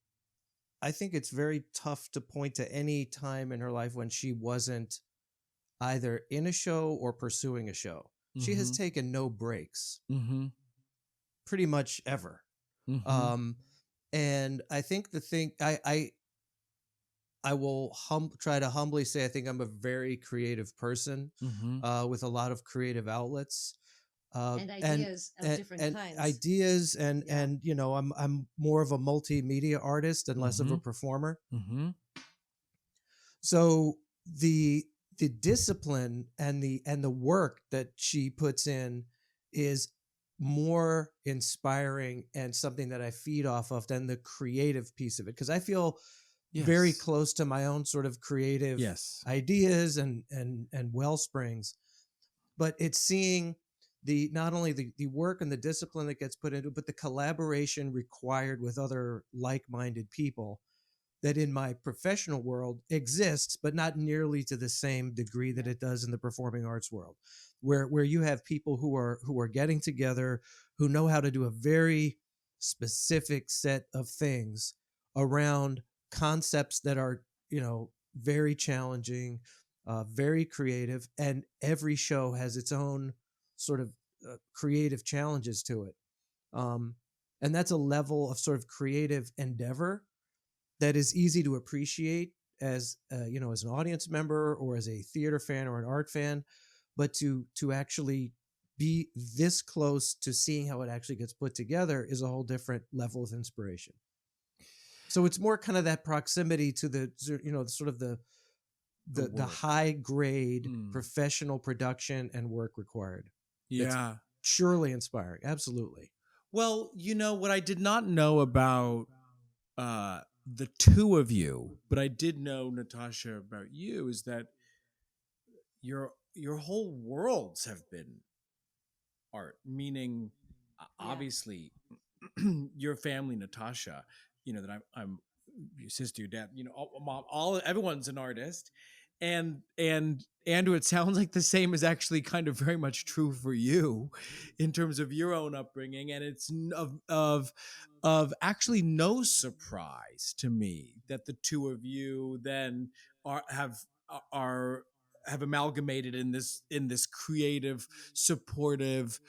I think it's very tough to point to any time in her life when she wasn't either in a show or pursuing a show. She has taken no breaks, pretty much ever. And I think the thing I will try to humbly say, I think I'm a very creative person with a lot of creative outlets. And ideas of different kinds. ideas Yeah. and I'm more of a multimedia artist and less of a performer. Mm-hmm. So the discipline and the work that she puts in is more inspiring and something that I feed off of than the creative piece of it, because I feel very Yes. close to my own sort of creative Yes. ideas and well springs. But it's seeing the not only the work and the discipline that gets put into it, but the collaboration required with other like-minded people that in my professional world exists, but not nearly to the same degree that it does in the performing arts world, where you have people who are getting together, who know how to do a very specific set of things around concepts that are, very challenging, very creative, and every show has its own sort of creative challenges to it. And that's a level of sort of creative endeavor that is easy to appreciate as as an audience member or as a theater fan or an art fan, but to actually be this close to seeing how it actually gets put together is a whole different level of inspiration. So it's more kind of that proximity to the sort of the work. high grade professional production and work required. Yeah. It's surely inspiring. Absolutely. Well, what I did not know about the two of you, but I did know, Natasha, about you, is that your whole worlds have been art, meaning obviously your family, Natasha, that I'm your sister, your dad, mom, everyone's an artist. And Andrew, it sounds like the same is actually kind of very much true for you in terms of your own upbringing. And it's of actually no surprise to me that the two of you then are have amalgamated in this creative, supportive,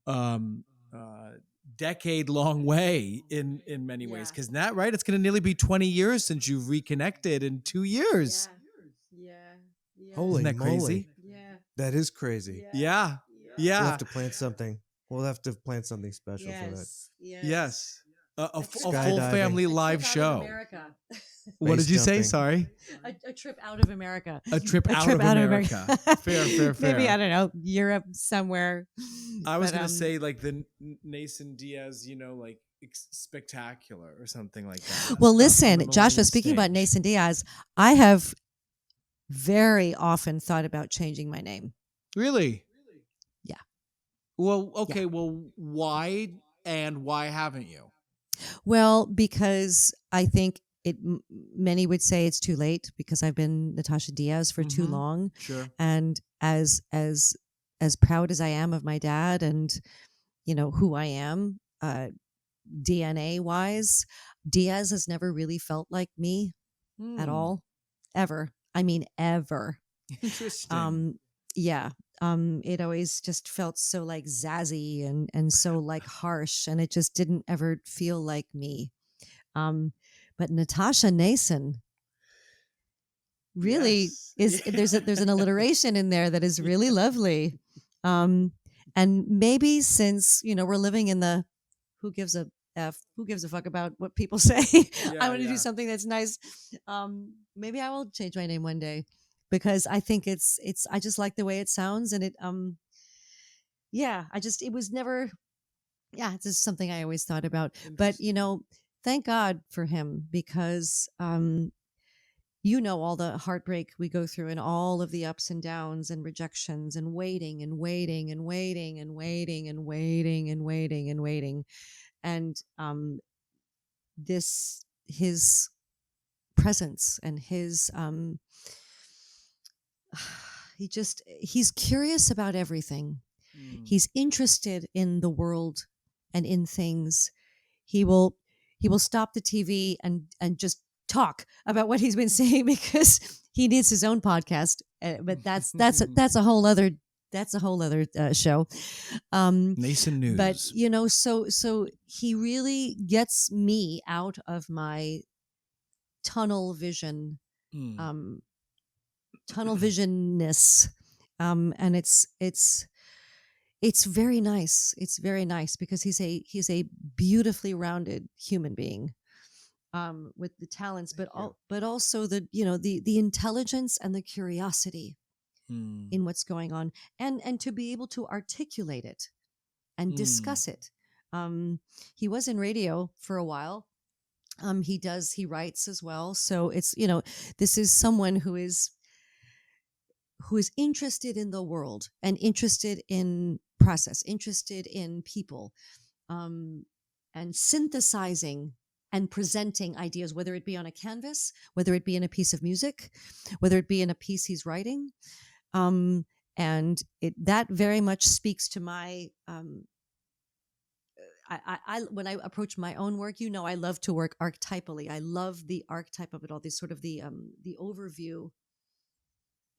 um, uh, decade long way in many ways. Because that, right, it's going to nearly be 20 years since you've reconnected in 2 years. Yeah. Holy Isn't that moly. crazy? Yeah. That is crazy. Yeah. We'll Yeah. have to plan something. We'll have to plan something special for that. Yes. A full Skydiving. family live trip out show. of America. What Base did you say? jumping. Sorry. A trip out of America. A trip out of America. Fair. Maybe, I don't know, Europe somewhere. I was But, going to say like the Nason Diaz, like spectacular or something like that. Well, On the listen, Millennium Joshua, speaking about stage. Nason Diaz, I have very often thought about changing my name. Really? Yeah. Well, okay. Well, why haven't you? Well, because I think many would say it's too late because I've been Natasha Diaz for too long. Sure. And as proud as I am of my dad and who I am, DNA wise, Diaz has never really felt like me at all, ever. I mean, ever. Interesting. Yeah. It always just felt so like zazzy and so like harsh, and it just didn't ever feel like me. But Natasha Nason really is. There's an alliteration in there that is really lovely. And maybe since we're living in the who gives a fuck about what people say. I want to do something that's nice. Maybe I will change my name one day because I think it's I just like the way it sounds, and it it was never it's just something I always thought about. But thank God for him because all the heartbreak we go through and all of the ups and downs and rejections and waiting and waiting and waiting and waiting and waiting and waiting and waiting. And his presence and his he's curious about everything. He's interested in the world and in things. He will stop the TV and just talk about what he's been saying because he needs his own podcast. But that's a whole other show. Nason News. But so he really gets me out of my tunnel vision, tunnel visionness, and it's it's very nice. It's very nice because he's a beautifully rounded human being, with the talents, but but also the, you know, the intelligence and the curiosity Mm. in what's going on, and to be able to articulate it and Mm. discuss it. He was in radio for a while. He writes as well. So it's, you know, this is someone who is interested in the world and interested in process, interested in people, um, and synthesizing and presenting ideas, whether it be on a canvas, whether it be in a piece of music, whether it be in a piece he's writing. And that very much speaks to my, when I approach my own work, you know, I love to work archetypally. I love the archetype of it all, this sort of the overview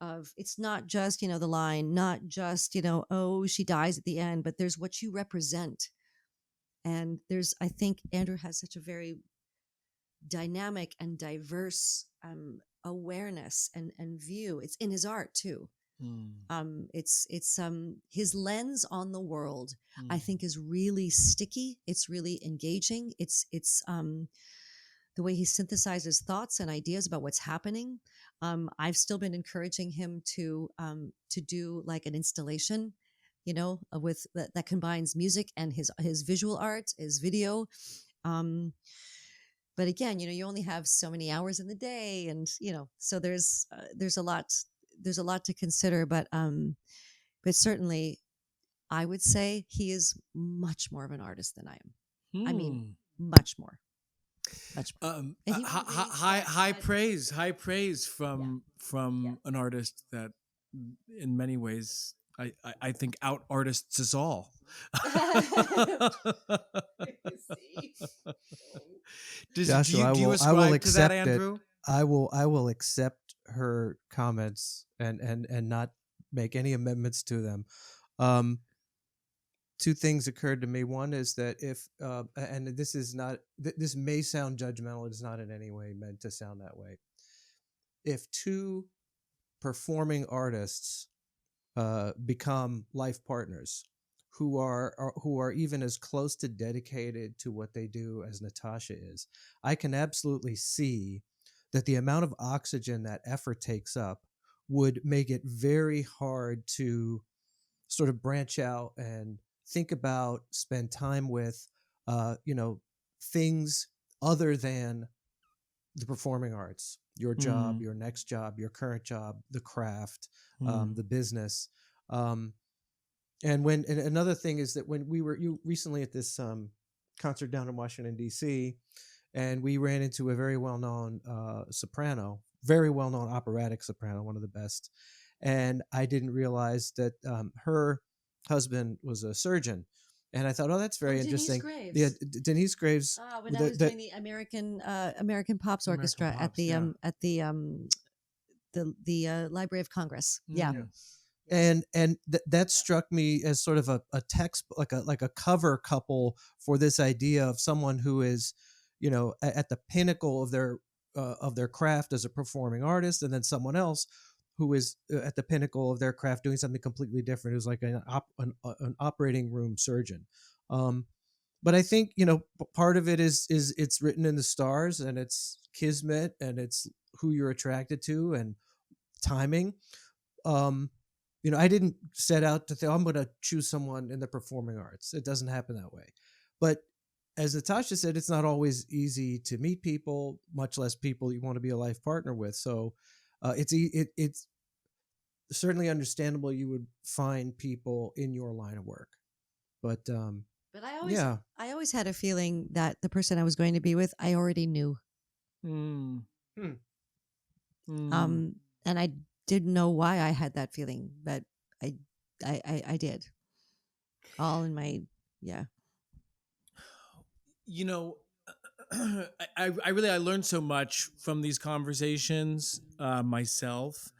of, it's not just, you know, the line, not just, you know, oh, she dies at the end, but there's what you represent. And I think Andrew has such a very dynamic and diverse awareness and view. It's in his art too. It's his lens on the world, I think, is really sticky. It's really engaging. It's the way he synthesizes thoughts and ideas about what's happening. I've still been encouraging him to do like an installation, you know, with that combines music and his visual art, his video. But again, you know, you only have so many hours in the day, and you know, so there's a lot to consider. But certainly, I would say he is much more of an artist than I am. I mean, much more. Much more. And he really brings High praise from an artist that in many ways I think out artists us all. Joshua, do you I will ascribe to that, accept it. Andrew? I will accept her comments and not make any amendments to them. Two things occurred to me. One is that if and this is not, this may sound judgmental, it is not in any way meant to sound that way. If two performing artists become life partners who are even as close to dedicated to what they do as Natasha is, I can absolutely see that the amount of oxygen that effort takes up would make it very hard to sort of branch out and think about, spend time with, you know, things other than the performing arts, your job, your next job, your current job, the craft, the business. And another thing is that when you recently at this concert down in Washington, D.C., and we ran into a very well-known soprano, very well-known operatic soprano, one of the best. And I didn't realize that her husband was a surgeon. And I thought, oh, that's very interesting. Graves. Yeah, Denise Graves. When I was doing the American Pops Orchestra at the Library of Congress. Yeah. And that struck me as sort of a text, like a cover couple for this idea of someone who is, you know, at the pinnacle of their craft as a performing artist, and then someone else who is at the pinnacle of their craft doing something completely different, who's like an operating room surgeon. But I think, you know, part of it is it's written in the stars, and it's kismet, and it's who you're attracted to, and timing. You know, I didn't set out to think, oh, I'm going to choose someone in the performing arts. It doesn't happen that way. But as Natasha said, it's not always easy to meet people, much less people you want to be a life partner with. So it's certainly understandable you would find people in your line of work. But I always had a feeling that the person I was going to be with, I already knew. And I didn't know why I had that feeling, but I did. All in my, yeah. You know, I learned so much from these conversations myself,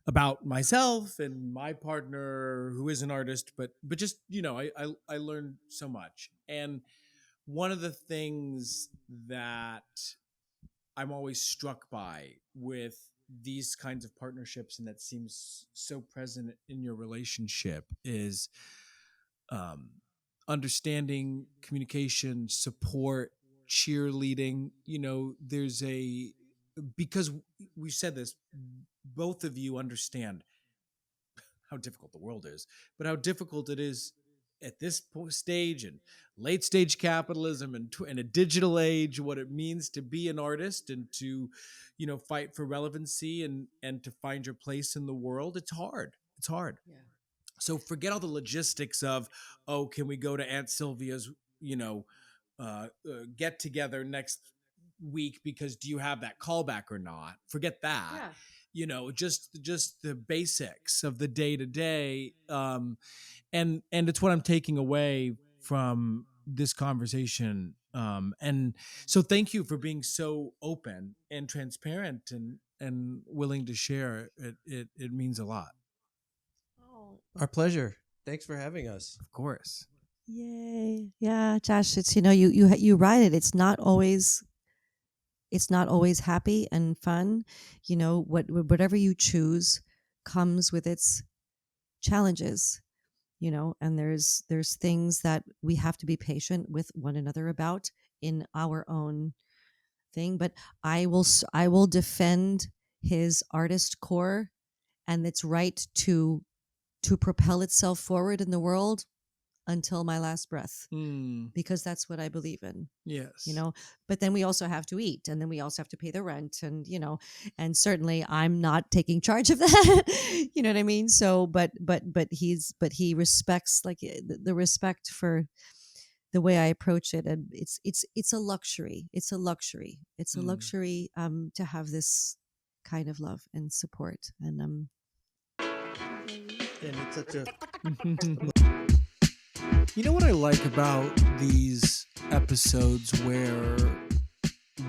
about myself and my partner who is an artist, but just, you know, I learned so much. And one of the things that I'm always struck by with these kinds of partnerships, and that seems so present in your relationship, is um, understanding, communication, support, cheerleading. There's because we've said this, both of you understand how difficult the world is, but how difficult it is at this stage and late stage capitalism and a digital age, what it means to be an artist and to, fight for relevancy and to find your place in the world. It's hard. It's hard. Yeah. So forget all the logistics of, oh, can we go to Aunt Sylvia's, get together next week because do you have that callback or not? Forget that. Yeah. Just the basics of the day to day. And it's what I'm taking away from this conversation. And so thank you for being so open and transparent and willing to share. It means a lot. Oh, Our pleasure. Thanks for having us. Of course. yay. Yeah, Josh, it's you write it. It's not always happy and fun. Whatever you choose comes with its challenges, and there's things that we have to be patient with one another about in our own thing. But I will defend his artist core and its right to propel itself forward in the world until my last breath, because that's what I believe in. Yes. But then we also have to eat, and then we also have to pay the rent, and and certainly I'm not taking charge of that. You know what I mean? So, but he respects, like, the respect for the way I approach it, and it's a luxury. It's a luxury. It's a luxury to have this kind of love and support, and And it's such a You know what I like about these episodes where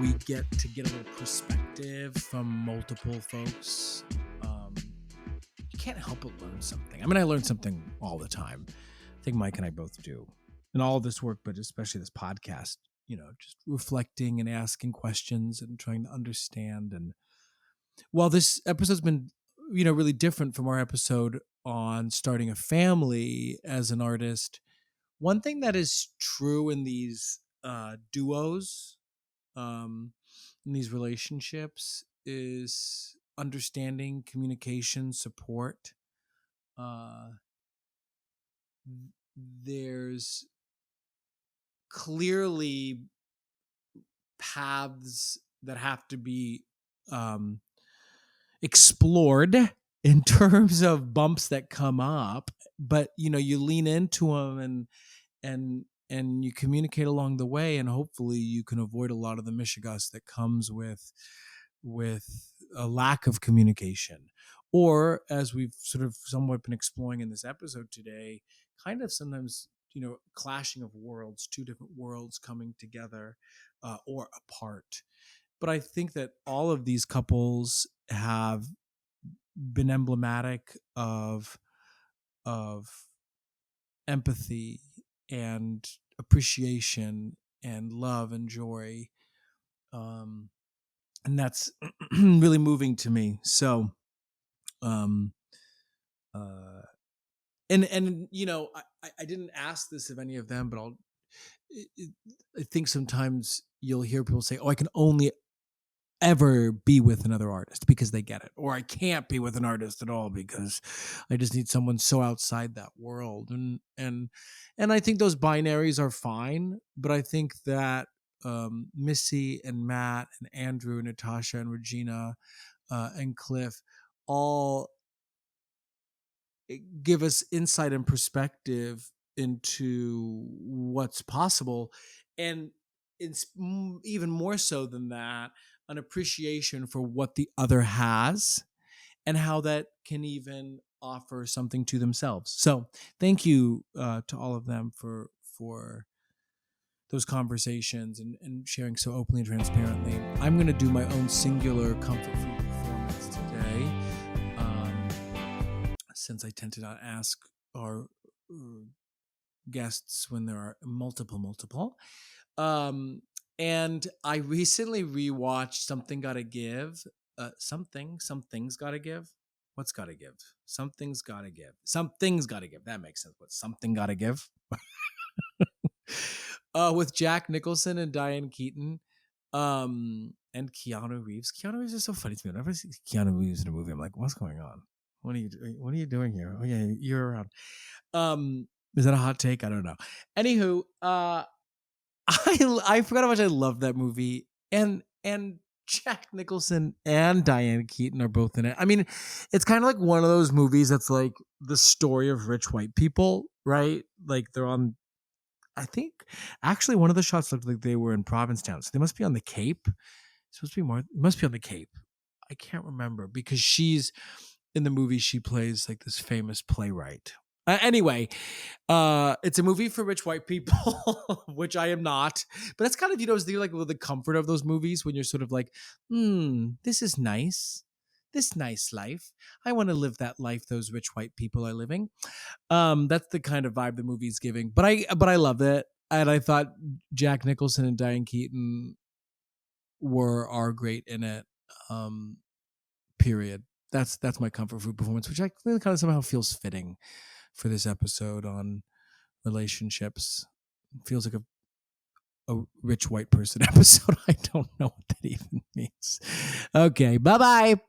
we get a little perspective from multiple folks? You can't help but learn something. I mean, I learn something all the time. I think Mike and I both do. In all of this work, but especially this podcast, just reflecting and asking questions and trying to understand. And while this episode's been, really different from our episode on starting a family as an artist, one thing that is true in these duos, in these relationships, is understanding, communication, support. There's clearly paths that have to be explored in terms of bumps that come up, but you lean into them and you communicate along the way, and hopefully you can avoid a lot of the mishigas that comes with a lack of communication, or, as we've sort of somewhat been exploring in this episode today, kind of sometimes clashing of worlds, two different worlds coming together or apart. But I think that all of these couples have been emblematic of empathy and appreciation and love and joy, and that's really moving to me. So and I didn't ask this of any of them, but I think sometimes you'll hear people say, oh, I can only ever be with another artist because they get it, or I can't be with an artist at all because I just need someone so outside that world. And I think those binaries are fine, but I think that Missy and Matt and Andrew and Natasha and Regina and Cliff all give us insight and perspective into what's possible, and it's even more so than that, an appreciation for what the other has and how that can even offer something to themselves. So thank you to all of them for those conversations and sharing so openly and transparently. I'm going to do my own singular comfort food performance today, since I tend to not ask our guests when there are multiple. And I recently rewatched Something Gotta Give. Something's Gotta Give. What's gotta give? Something's gotta give. Something's gotta give. That makes sense. What something gotta give? With Jack Nicholson and Diane Keaton, and Keanu Reeves. Keanu Reeves is so funny to me. Whenever I see Keanu Reeves in a movie, I'm like, what's going on? What are you doing here? Oh yeah, you're around. Is that a hot take? I don't know. Anywho, I forgot how much I love that movie, and Jack Nicholson and Diane Keaton are both in it. I mean, it's kind of like one of those movies that's like the story of rich white people, right? Like they're on. I think actually one of the shots looked like they were in Provincetown, so they must be on the Cape. It's supposed to be more. It must be on the Cape. I can't remember because she's in the movie. She plays like this famous playwright. Anyway, it's a movie for rich white people, which I am not. But that's kind of like the comfort of those movies when you're sort of like, this is nice. This nice life. I want to live that life those rich white people are living. That's the kind of vibe the movie's giving. But I love it, and I thought Jack Nicholson and Diane Keaton are great in it. Period. That's my comfort food performance, which I really kind of somehow feels fitting for this episode on relationships. It feels like a rich white person episode. I don't know what that even means. Okay, bye bye.